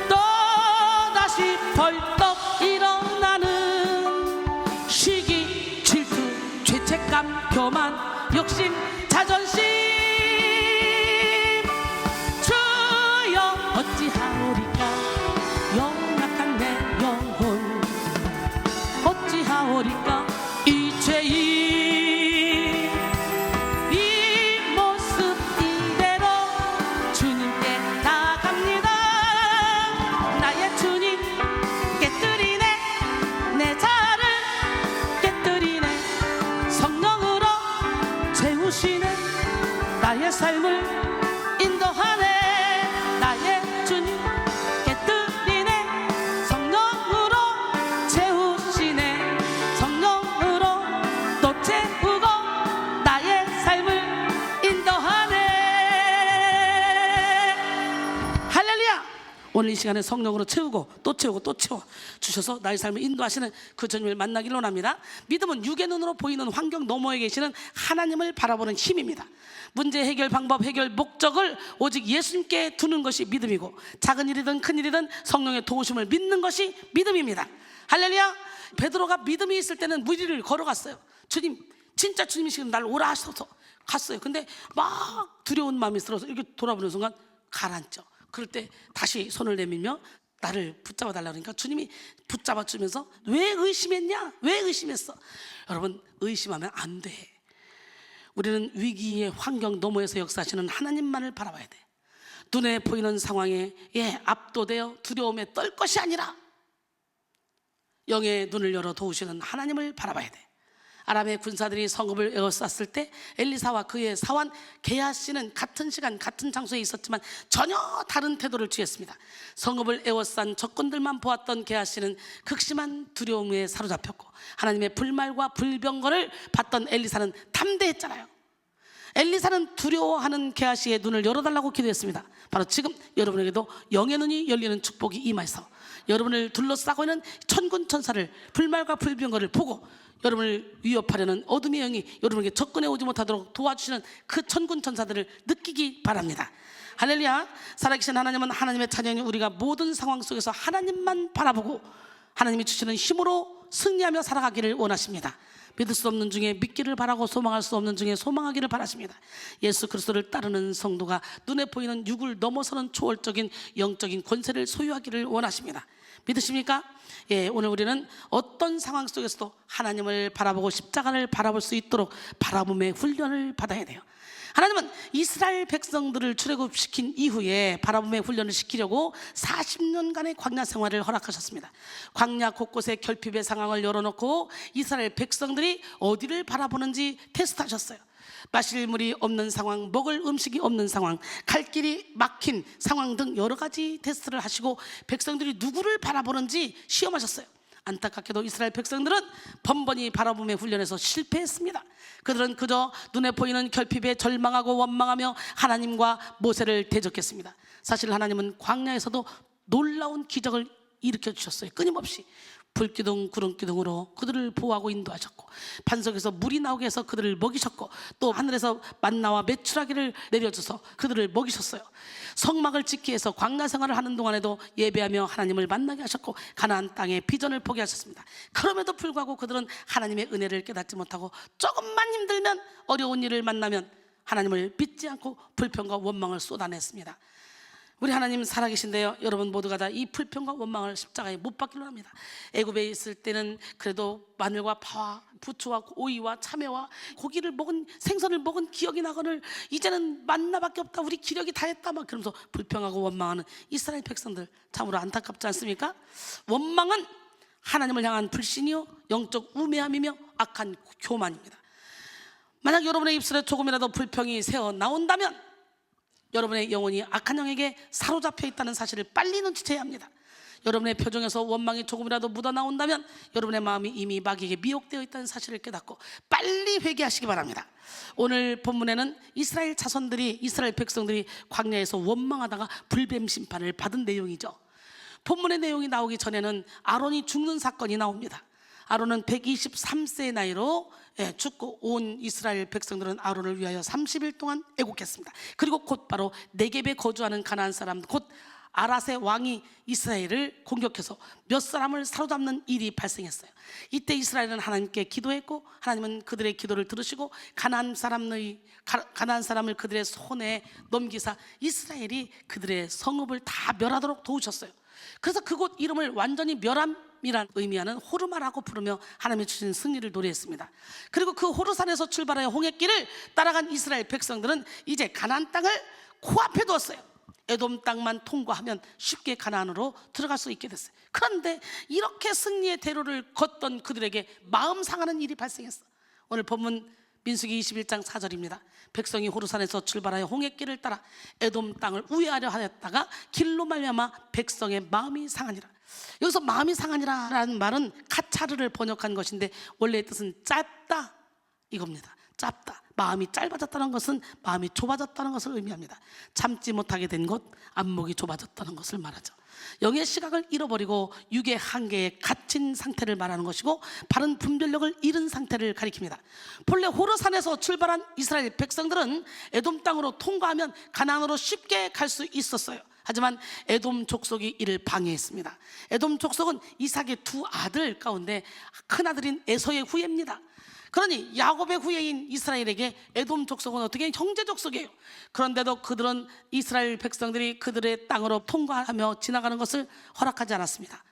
또다시 벌떡 일어나는 시기 질투 죄책감 교만 욕심 자존심 주여 어찌하오리까 연약한 내 영혼 어찌하오리까 이 죄인 이 모습 이대로 주님께 나아갑니다. 나의 주님 깨뜨리네 내 자아를 깨뜨리네 성령으로 채우시네 나의 삶을 인도하네 나의 주님 깨뜨리네 성령으로 채우시네 성령으로 또 채우고 나의 삶을 인도하네. 할렐루야. 오늘 이 시간에 성령으로 채우고 또 채우고 또 채워 주셔서 나의 삶을 인도하시는 그 주님을 만나기를 원합니다. 믿음은 육의 눈으로 보이는 환경 너머에 계시는 하나님을 바라보는 힘입니다. 문제 해결 방법 해결 목적을 오직 예수님께 두는 것이 믿음이고 작은 일이든 큰 일이든 성령의 도우심을 믿는 것이 믿음입니다. 할렐루야. 베드로가 믿음이 있을 때는 무리를 걸어갔어요. 주님 진짜 주님이시면 날 오라 하셔서 갔어요. 근데 막 두려운 마음이 들어서 이렇게 돌아보는 순간 가라앉죠. 그럴 때 다시 손을 내밀며 나를 붙잡아 달라 그러니까 주님이 붙잡아 주면서 왜 의심했냐? 왜 의심했어? 여러분 의심하면 안 돼. 우리는 위기의 환경 너머에서 역사하시는 하나님만을 바라봐야 돼. 눈에 보이는 상황에 압도되어 두려움에 떨 것이 아니라 영의 눈을 열어 도우시는 하나님을 바라봐야 돼. 아람의 군사들이 성읍을 에워쌌을 때 엘리사와 그의 사환 게하시는 같은 시간 같은 장소에 있었지만 전혀 다른 태도를 취했습니다. 성읍을 에워싼 적군들만 보았던 게하시는 극심한 두려움에 사로잡혔고 하나님의 불말과 불병거를 받던 엘리사는 담대했잖아요. 엘리사는 두려워하는 게하시의 눈을 열어달라고 기도했습니다. 바로 지금 여러분에게도 영의 눈이 열리는 축복이 임해서 여러분을 둘러싸고 있는 천군 천사를 불말과 불병거를 보고 여러분을 위협하려는 어둠의 영이 여러분에게 접근해 오지 못하도록 도와주시는 그 천군 천사들을 느끼기 바랍니다. 할렐루야. 살아계신 하나님은 하나님의 자녀인 우리가 모든 상황 속에서 하나님만 바라보고 하나님이 주시는 힘으로 승리하며 살아가기를 원하십니다. 믿을 수 없는 중에 믿기를 바라고 소망할 수 없는 중에 소망하기를 바라십니다. 예수 그리스도를 따르는 성도가 눈에 보이는 육을 넘어서는 초월적인 영적인 권세를 소유하기를 원하십니다. 믿으십니까? 오늘 우리는 어떤 상황 속에서도 하나님을 바라보고 십자가를 바라볼 수 있도록 바라봄의 훈련을 받아야 돼요. 하나님은 이스라엘 백성들을 출애굽시킨 이후에 바라봄의 훈련을 시키려고 40년간의 광야 생활을 허락하셨습니다. 광야 곳곳에 결핍의 상황을 열어놓고 이스라엘 백성들이 어디를 바라보는지 테스트하셨어요. 마실 물이 없는 상황, 먹을 음식이 없는 상황, 갈 길이 막힌 상황 등 여러 가지 테스트를 하시고 백성들이 누구를 바라보는지 시험하셨어요. 안타깝게도 이스라엘 백성들은 번번이 바라봄의 훈련에서 실패했습니다. 그들은 그저 눈에 보이는 결핍에 절망하고 원망하며 하나님과 모세를 대적했습니다. 사실 하나님은 광야에서도 놀라운 기적을 일으켜 주셨어요. 끊임없이 불기둥 구름기둥으로 그들을 보호하고 인도하셨고 반석에서 물이 나오게 해서 그들을 먹이셨고 또 하늘에서 만나와 메추라기를 내려줘서 그들을 먹이셨어요. 성막을 지키기 위해서 광야 생활을 하는 동안에도 예배하며 하나님을 만나게 하셨고 가나안 땅에 비전을 보게 하셨습니다. 그럼에도 불구하고 그들은 하나님의 은혜를 깨닫지 못하고 조금만 힘들면 어려운 일을 만나면 하나님을 믿지 않고 불평과 원망을 쏟아냈습니다. 우리 하나님 살아계신데요, 여러분 모두가 다 이 불평과 원망을 십자가에 못 박기로 합니다. 애굽에 있을 때는 그래도 마늘과 파와 부추와 오이와 참외와 고기를 먹은, 생선을 먹은 기억이 나거늘 이제는 만나밖에 없다, 우리 기력이 다 했다 막 그러면서 불평하고 원망하는 이스라엘 백성들, 참으로 안타깝지 않습니까? 원망은 하나님을 향한 불신이요 영적 우매함이며 악한 교만입니다. 만약 여러분의 입술에 조금이라도 불평이 새어 나온다면 여러분의 영혼이 악한 영에게 사로잡혀 있다는 사실을 빨리 눈치채야 합니다. 여러분의 표정에서 원망이 조금이라도 묻어나온다면 여러분의 마음이 이미 마귀에게 미혹되어 있다는 사실을 깨닫고 빨리 회개하시기 바랍니다. 오늘 본문에는 이스라엘 자손들이, 이스라엘 백성들이 광야에서 원망하다가 불뱀 심판을 받은 내용이죠. 본문의 내용이 나오기 전에는 아론이 죽는 사건이 나옵니다. 아론은 123세의 나이로 죽고 온 이스라엘 백성들은 아론을 위하여 30일 동안 애국했습니다. 그리고 곧바로 네겝에 거주하는 가나안 사람, 곧 아랏의 왕이 이스라엘을 공격해서 몇 사람을 사로잡는 일이 발생했어요. 이때 이스라엘은 하나님께 기도했고 하나님은 그들의 기도를 들으시고 가나안 사람을 그들의 손에 넘기사 이스라엘이 그들의 성읍을 다 멸하도록 도우셨어요. 그래서 그곳 이름을 완전히 멸함이란 의미하는 호르마라고 부르며 하나님이 주신 승리를 노래했습니다. 그리고 그 호르산에서 출발하여 홍해길을 따라간 이스라엘 백성들은 이제 가나안 땅을 코앞에 두었어요. 에돔 땅만 통과하면 쉽게 가나안으로 들어갈 수 있게 됐어요. 그런데 이렇게 승리의 대로를 걷던 그들에게 마음 상하는 일이 발생했어. 오늘 본문 민수기 21장 4절입니다. 백성이 호르산에서 출발하여 홍해길을 따라 에돔 땅을 우회하려 하였다가 길로 말미암아 백성의 마음이 상하니라. 여기서 마음이 상하니라라는 말은 카차르를 번역한 것인데 원래의 뜻은 짧다 이겁니다. 짧다, 마음이 짧아졌다는 것은 마음이 좁아졌다는 것을 의미합니다. 참지 못하게 된 것, 안목이 좁아졌다는 것을 말하죠. 영의 시각을 잃어버리고 육의 한계에 갇힌 상태를 말하는 것이고 바른 분별력을 잃은 상태를 가리킵니다. 본래 호르산에서 출발한 이스라엘 백성들은 에돔 땅으로 통과하면 가나안으로 쉽게 갈 수 있었어요. 하지만 에돔 족속이 이를 방해했습니다. 에돔 족속은 이삭의 두 아들 가운데 큰아들인 에서의 후예입니다. 그러니 야곱의 후예인 이스라엘에게 에돔 족속은 어떻게 형제 족속이에요. 그런데도 그들은 이스라엘 백성들이 그들의 땅으로 통과하며 지나가는 것을 허락하지 않았습니다.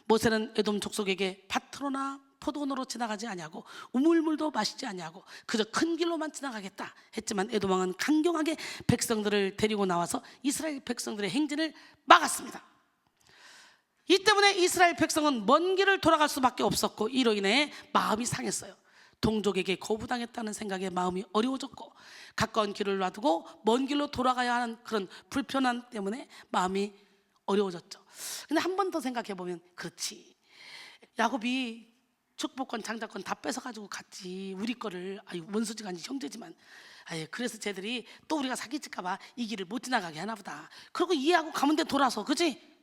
모세는 에돔 족속에게 밭으로나 포도원으로 지나가지 아니하고 우물물도 마시지 아니하고 그저 큰 길로만 지나가겠다 했지만 에돔 왕은 강경하게 백성들을 데리고 나와서 이스라엘 백성들의 행진을 막았습니다. 이 때문에 이스라엘 백성은 먼 길을 돌아갈 수밖에 없었고 이로 인해 마음이 상했어요. 동족에게 거부당했다는 생각에 마음이 어려워졌고 가까운 길을 놔두고 먼 길로 돌아가야 하는 그런 불편함 때문에 마음이 어려워졌죠. 근데 한 번 더 생각해 보면 그렇지, 야곱이 축복권 장자권 다 뺏어가지고 갔지 우리 거를. 원수지가 아니 형제지만 그래서 쟤들이 또 우리가 사기칠까 봐 이 길을 못 지나가게 하나 보다. 그리고 이해하고 가면 돼 돌아서. 그치?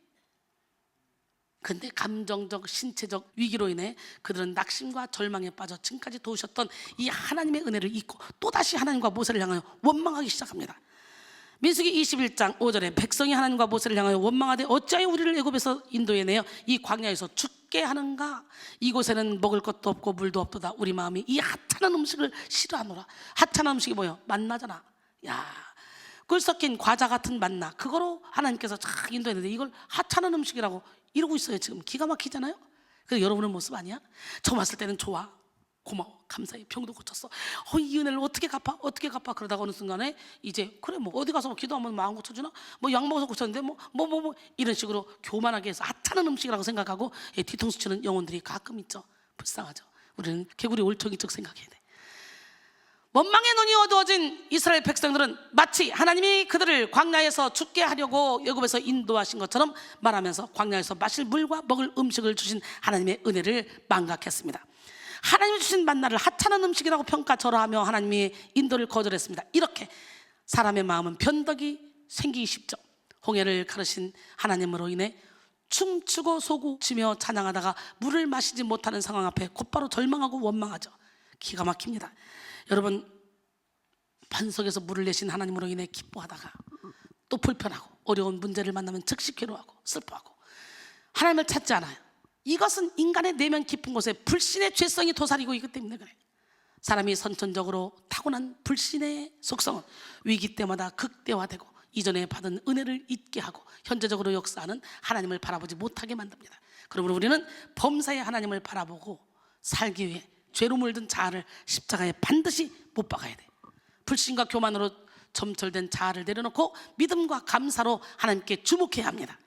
근데 감정적 신체적 위기로 인해 그들은 낙심과 절망에 빠져 지금까지 도우셨던 이 하나님의 은혜를 잊고 또다시 하나님과 모세를 향하여 원망하기 시작합니다. 민수기 21장 5절에 백성이 하나님과 모세를 향하여 원망하되 어찌하여 우리를 애굽에서 인도해내어 이 광야에서 죽게 하는가. 이곳에는 먹을 것도 없고 물도 없도다. 우리 마음이 이 하찮은 음식을 싫어하노라. 하찮은 음식이 뭐예요? 만나잖아. 꿀 섞인 과자 같은 만나, 그거로 하나님께서 쫙 인도했는데 이걸 하찮은 음식이라고 이러고 있어요. 지금 기가 막히잖아요. 그래서 여러분의 모습 아니야? 처음 왔을 때는 좋아, 고마워, 감사해, 병도 고쳤어, 이 은혜를 어떻게 갚아 그러다가 어느 순간에 이제 그래 뭐 어디 가서 기도하면 마음 고쳐주나, 뭐 약 먹어서 고쳤는데 뭐 이런 식으로 교만하게 해서 하찮은 음식이라고 생각하고 뒤통수 치는 영혼들이 가끔 있죠. 불쌍하죠. 우리는 개구리 올챙이적 생각해야 돼. 원망의 눈이 어두워진 이스라엘 백성들은 마치 하나님이 그들을 광야에서 죽게 하려고 애굽에서 인도하신 것처럼 말하면서 광야에서 마실 물과 먹을 음식을 주신 하나님의 은혜를 망각했습니다. 하나님이 주신 만나를 하찮은 음식이라고 평가절하하며 하나님의 인도를 거절했습니다. 이렇게 사람의 마음은 변덕이 생기기 쉽죠. 홍해를 가르신 하나님으로 인해 춤추고 소구치며 찬양하다가 물을 마시지 못하는 상황 앞에 곧바로 절망하고 원망하죠. 기가 막힙니다. 여러분, 반석에서 물을 내신 하나님으로 인해 기뻐하다가 또 불편하고 어려운 문제를 만나면 즉시 괴로워하고 슬퍼하고 하나님을 찾지 않아요. 이것은 인간의 내면 깊은 곳에 불신의 죄성이 도사리고 있기 때문에 그래요. 사람이 선천적으로 타고난 불신의 속성은 위기 때마다 극대화되고 이전에 받은 은혜를 잊게 하고 현재적으로 역사하는 하나님을 바라보지 못하게 만듭니다. 그러므로 우리는 범사의 하나님을 바라보고 살기 위해 죄로 물든 자아를 십자가에 반드시 못 박아야 돼. 불신과 교만으로 점철된 자아를 내려놓고 믿음과 감사로 하나님께 주목해야 합니다.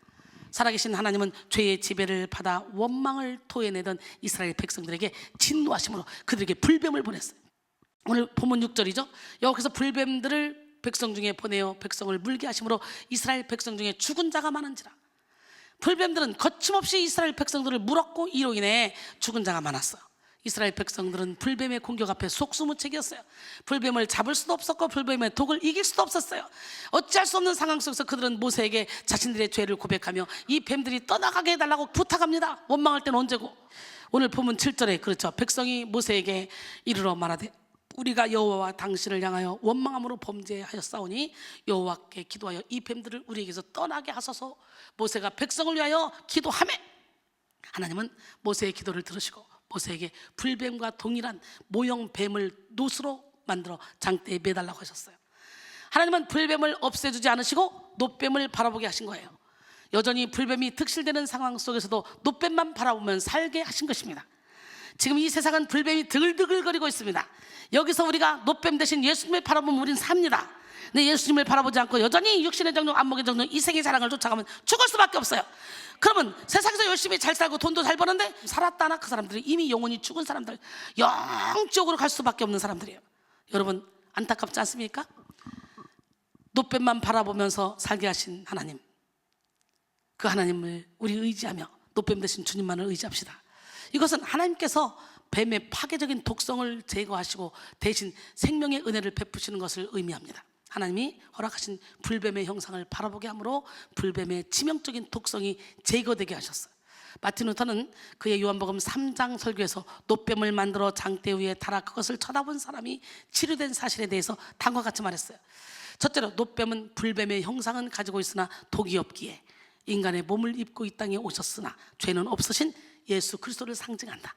살아계신 하나님은 죄의 지배를 받아 원망을 토해내던 이스라엘 백성들에게 진노하심으로 그들에게 불뱀을 보냈어요. 오늘 본문 6절이죠. 여기서 불뱀들을 백성 중에 보내어 백성을 물게 하심으로 이스라엘 백성 중에 죽은 자가 많은지라. 불뱀들은 거침없이 이스라엘 백성들을 물었고 이로 인해 죽은 자가 많았어요. 이스라엘 백성들은 불뱀의 공격 앞에 속수무책이었어요. 불뱀을 잡을 수도 없었고 불뱀의 독을 이길 수도 없었어요. 어찌할 수 없는 상황 속에서 그들은 모세에게 자신들의 죄를 고백하며 이 뱀들이 떠나가게 해달라고 부탁합니다. 원망할 때는 언제고? 오늘 본문 7절에 그렇죠. 백성이 모세에게 이르러 말하되 우리가 여호와와 당신을 향하여 원망함으로 범죄하였사오니 여호와께 기도하여 이 뱀들을 우리에게서 떠나게 하소서. 모세가 백성을 위하여 기도하매 하나님은 모세의 기도를 들으시고 모세에게 불뱀과 동일한 모형 뱀을 노스로 만들어 장대에 매달라고 하셨어요. 하나님은 불뱀을 없애주지 않으시고 놋뱀을 바라보게 하신 거예요. 여전히 불뱀이 득실되는 상황 속에서도 놋뱀만 바라보면 살게 하신 것입니다. 지금 이 세상은 불뱀이 드글드글거리고 있습니다. 여기서 우리가 놋뱀 대신 예수님을 바라보면 우리는 삽니다. 근데 예수님을 바라보지 않고 여전히 육신의 정욕, 안목의 정욕, 이생의 자랑을 쫓아가면 죽을 수밖에 없어요. 그러면 세상에서 열심히 잘 살고 돈도 잘 버는데 살았다나 그 사람들이 이미 영원히 죽은 사람들, 영적으로 갈 수밖에 없는 사람들이에요. 여러분 안타깝지 않습니까? 놋뱀만 바라보면서 살게 하신 하나님, 그 하나님을 우리 의지하며 놋뱀 대신 주님만을 의지합시다. 이것은 하나님께서 뱀의 파괴적인 독성을 제거하시고 대신 생명의 은혜를 베푸시는 것을 의미합니다. 하나님이 허락하신 불뱀의 형상을 바라보게 함으로 불뱀의 치명적인 독성이 제거되게 하셨어요. 마틴 루터는 그의 요한복음 3장 설교에서 놋뱀을 만들어 장대 위에 달아 그것을 쳐다본 사람이 치료된 사실에 대해서 다음과 같이 말했어요. 첫째로 놋뱀은 불뱀의 형상은 가지고 있으나 독이 없기에 인간의 몸을 입고 이 땅에 오셨으나 죄는 없으신 예수 그리스도를 상징한다.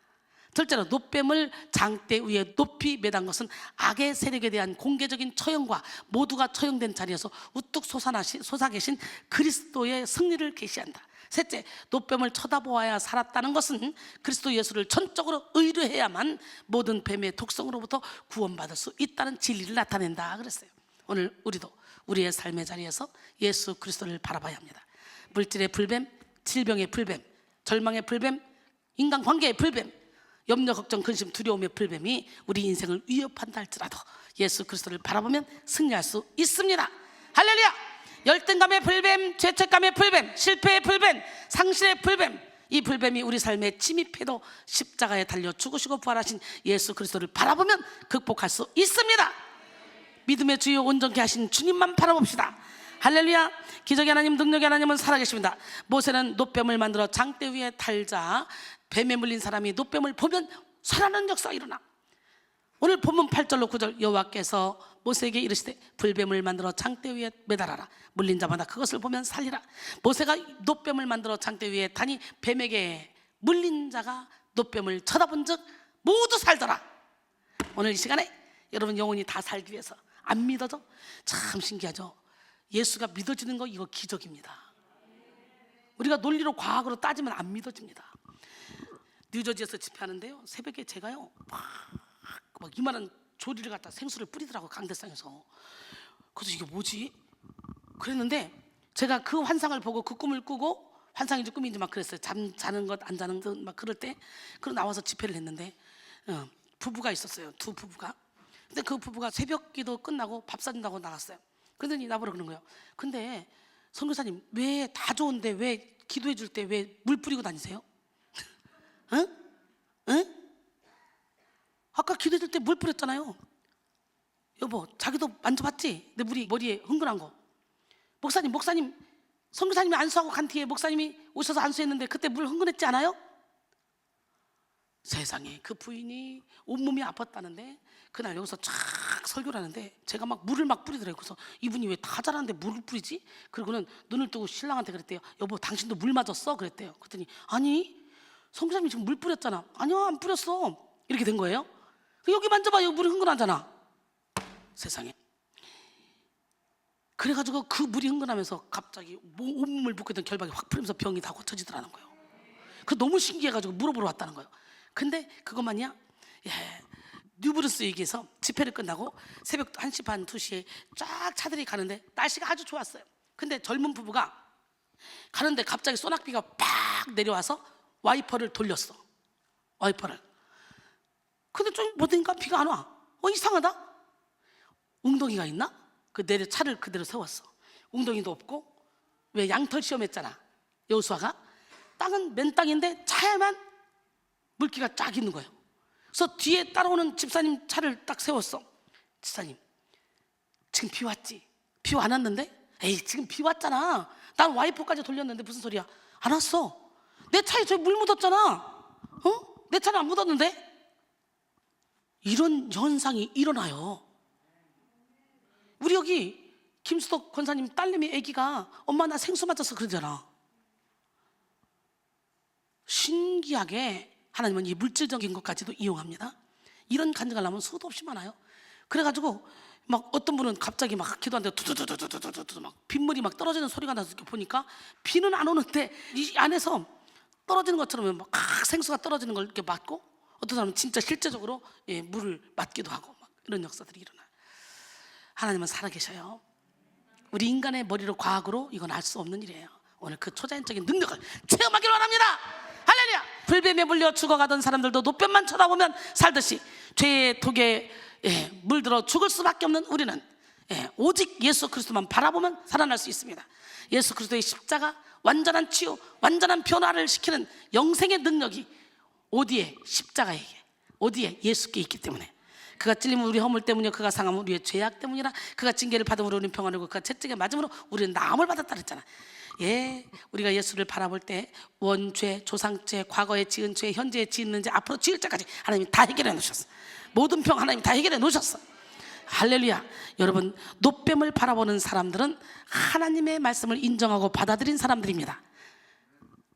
둘째로 놋뱀을 장대 위에 높이 매단 것은 악의 세력에 대한 공개적인 처형과 모두가 처형된 자리에서 우뚝 솟아 계신 그리스도의 승리를 계시한다. 셋째, 놋뱀을 쳐다보아야 살았다는 것은 그리스도 예수를 전적으로 의뢰해야만 모든 뱀의 독성으로부터 구원받을 수 있다는 진리를 나타낸다 그랬어요. 오늘 우리도 우리의 삶의 자리에서 예수 그리스도를 바라봐야 합니다. 물질의 불뱀, 질병의 불뱀, 절망의 불뱀, 인간관계의 불뱀, 염려, 걱정, 근심, 두려움의 불뱀이 우리 인생을 위협한다 할지라도 예수 그리스도를 바라보면 승리할 수 있습니다. 할렐루야! 열등감의 불뱀, 죄책감의 불뱀, 실패의 불뱀, 상실의 불뱀, 이 불뱀이 우리 삶에 침입해도 십자가에 달려 죽으시고 부활하신 예수 그리스도를 바라보면 극복할 수 있습니다. 믿음의 주요 온전케 하신 주님만 바라봅시다. 할렐루야! 기적의 하나님, 능력의 하나님은 살아계십니다. 모세는 놋뱀을 만들어 장대 위에 달자 뱀에 물린 사람이 놋뱀을 보면 살아나는 역사가 일어나. 오늘 본문 8절로 9절 여호와께서 모세에게 이르시되 불뱀을 만들어 장대 위에 매달아라. 물린 자마다 그것을 보면 살리라. 모세가 놋뱀을 만들어 장대 위에 다니 뱀에게 물린 자가 놋뱀을 쳐다본 즉 모두 살더라. 오늘 이 시간에 여러분 영혼이 다 살기 위해서 안 믿어져? 참 신기하죠. 예수가 믿어지는 거 이거 기적입니다. 우리가 논리로 과학으로 따지면 안 믿어집니다. 뉴저지에서 집회하는데요, 새벽에 제가요 막 이만한 조리를 갖다 생수를 뿌리더라고, 강대상에서. 그래서 이게 뭐지? 그랬는데 제가 그 환상을 보고 그 꿈을 꾸고, 환상인지 꿈인지 막 그랬어요. 자는 것 안 자는 것 막 그럴 때. 그리고 나와서 집회를 했는데 부부가 있었어요. 두 부부가. 근데 그 부부가 새벽 기도 끝나고 밥 사준다고 나갔어요. 그러더니 나보러 그러는 거예요. 근데 선교사님, 왜 다 좋은데 왜 기도해 줄 때 왜 물 뿌리고 다니세요? 응? 응? 아까 기도해 줄 때 물 뿌렸잖아요. 여보, 자기도 만져봤지? 내 물이 머리에 흥건한 거. 목사님, 선교사님이 안수하고 간 뒤에 목사님이 오셔서 안수했는데 그때 물 흥건했지 않아요? 세상에, 그 부인이 온몸이 아팠다는데 그날 여기서 쫙 설교를 하는데 제가 막 물을 막 뿌리더라고요. 그래서 이분이 왜 다 잘하는데 물을 뿌리지? 그리고는 눈을 뜨고 신랑한테 그랬대요. 여보, 당신도 물 맞았어? 그랬대요. 그랬더니 아니, 선교사님이 지금 물 뿌렸잖아. 아니요, 안 뿌렸어. 이렇게 된 거예요. 여기 만져봐, 여기 물이 흥건하잖아. 세상에. 그래가지고 그 물이 흥건하면서 갑자기 온몸을 붓고 있던 결박이 확 풀리면서 병이 다 고쳐지더라는 거예요. 그 너무 신기해가지고 물어보러 왔다는 거예요. 근데 그것만이야? 뉴브루스 얘기해서 집회를 끝나고 새벽 1시 반, 2시에 쫙 차들이 가는데 날씨가 아주 좋았어요. 근데 젊은 부부가 가는데 갑자기 소낙비가 팍 내려와서 와이퍼를 돌렸어. 와이퍼를. 근데 좀 못하니까 비가 안 와. 이상하다. 웅덩이가 있나? 차를 그대로 세웠어. 웅덩이도 없고, 왜 양털 시험했잖아 여호수아가. 땅은 맨 땅인데 차에만 물기가 쫙 있는 거예요. 그래서 뒤에 따라오는 집사님 차를 딱 세웠어. 집사님, 지금 비 왔지? 비 안 왔는데? 에이, 지금 비 왔잖아. 난 와이퍼까지 돌렸는데 무슨 소리야? 안 왔어. 내 차에 저기 물 묻었잖아. 내 차는 안 묻었는데? 이런 현상이 일어나요. 우리 여기 김수덕 권사님 딸내미 아기가 엄마 나 생수 맞았어 그러잖아. 신기하게 하나님은 이 물질적인 것까지도 이용합니다. 이런 간증을 하면 수도 없이 많아요. 그래가지고 막 어떤 분은 갑자기 막 기도하는데 두두두두두두두 막 빗물이 막 떨어지는 소리가 나서 보니까 비는 안 오는데 이 안에서 떨어지는 것처럼 막 생수가 떨어지는 걸 이렇게 맞고, 어떤 사람은 진짜 실제적으로 물을 맞기도 하고 막 이런 역사들이 일어나요. 하나님은 살아계셔요. 우리 인간의 머리로 과학으로 이건 알 수 없는 일이에요. 오늘 그 초자연적인 능력을 체험하기를 원합니다. 할렐루야. 불뱀에 물려 죽어가던 사람들도 노뼈만 쳐다보면 살듯이 죄의 독에 물들어 죽을 수밖에 없는 우리는 오직 예수 그리스도만 바라보면 살아날 수 있습니다. 예수 그리스도의 십자가, 완전한 치유, 완전한 변화를 시키는 영생의 능력이 어디에? 십자가에게, 어디에? 예수께 있기 때문에. 그가 찔림은 우리 허물 때문이요 그가 상함은 우리의 죄악 때문이라. 그가 징계를 받음으로 우리는 평안을 얻고 그가 채찍에 맞음으로 우리는 나음을 받았다 그랬잖아. 우리가 예수를 바라볼 때 원죄, 조상죄, 과거에 지은 죄, 현재에 지은 죄, 앞으로 지을 죄까지 하나님이 다 해결해 놓으셨어. 모든 평 하나님이 다 해결해 놓으셨어. 할렐루야. 여러분, 노뱀을 바라보는 사람들은 하나님의 말씀을 인정하고 받아들인 사람들입니다.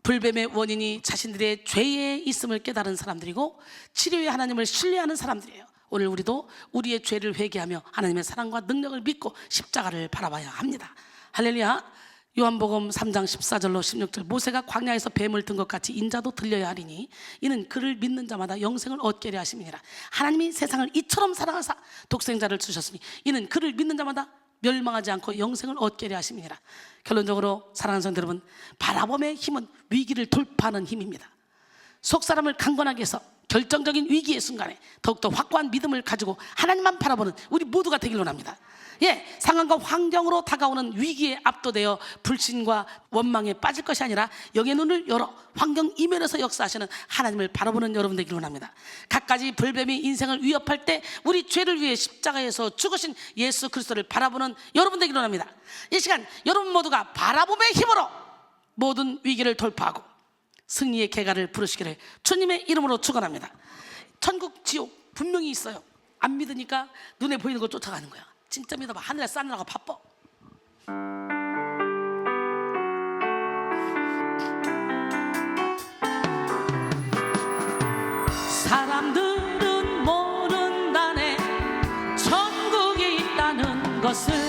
불뱀의 원인이 자신들의 죄에 있음을 깨달은 사람들이고 치료의 하나님을 신뢰하는 사람들이에요. 오늘 우리도 우리의 죄를 회개하며 하나님의 사랑과 능력을 믿고 십자가를 바라봐야 합니다. 할렐루야. 요한복음 3장 14절로 16절, 모세가 광야에서 뱀을 든 것 같이 인자도 들려야 하리니 이는 그를 믿는 자마다 영생을 얻게 하려 하심이니라. 하나님이 세상을 이처럼 사랑하사 독생자를 주셨으니 이는 그를 믿는 자마다 멸망하지 않고 영생을 얻게 하려 하심이니라. 결론적으로 사랑하는 성도 여러분, 바라봄의 힘은 위기를 돌파하는 힘입니다. 속사람을 강건하게 해서 결정적인 위기의 순간에 더욱더 확고한 믿음을 가지고 하나님만 바라보는 우리 모두가 되길 원합니다. 상황과 환경으로 다가오는 위기에 압도되어 불신과 원망에 빠질 것이 아니라 영의 눈을 열어 환경 이면에서 역사하시는 하나님을 바라보는 여러분 되길 원합니다. 갖가지 불뱀이 인생을 위협할 때 우리 죄를 위해 십자가에서 죽으신 예수 그리스도를 바라보는 여러분 되길 원합니다. 이 시간 여러분 모두가 바라봄의 힘으로 모든 위기를 돌파하고 승리의 계가를 부르시기를 주님의 이름으로 축원합니다. 천국 지옥 분명히 있어요. 안 믿으니까 눈에 보이는 걸 쫓아가는 거야. 진짜 믿어봐. 하늘에 싸느라고 바빠. 사람들은 모른다네 천국이 있다는 것을.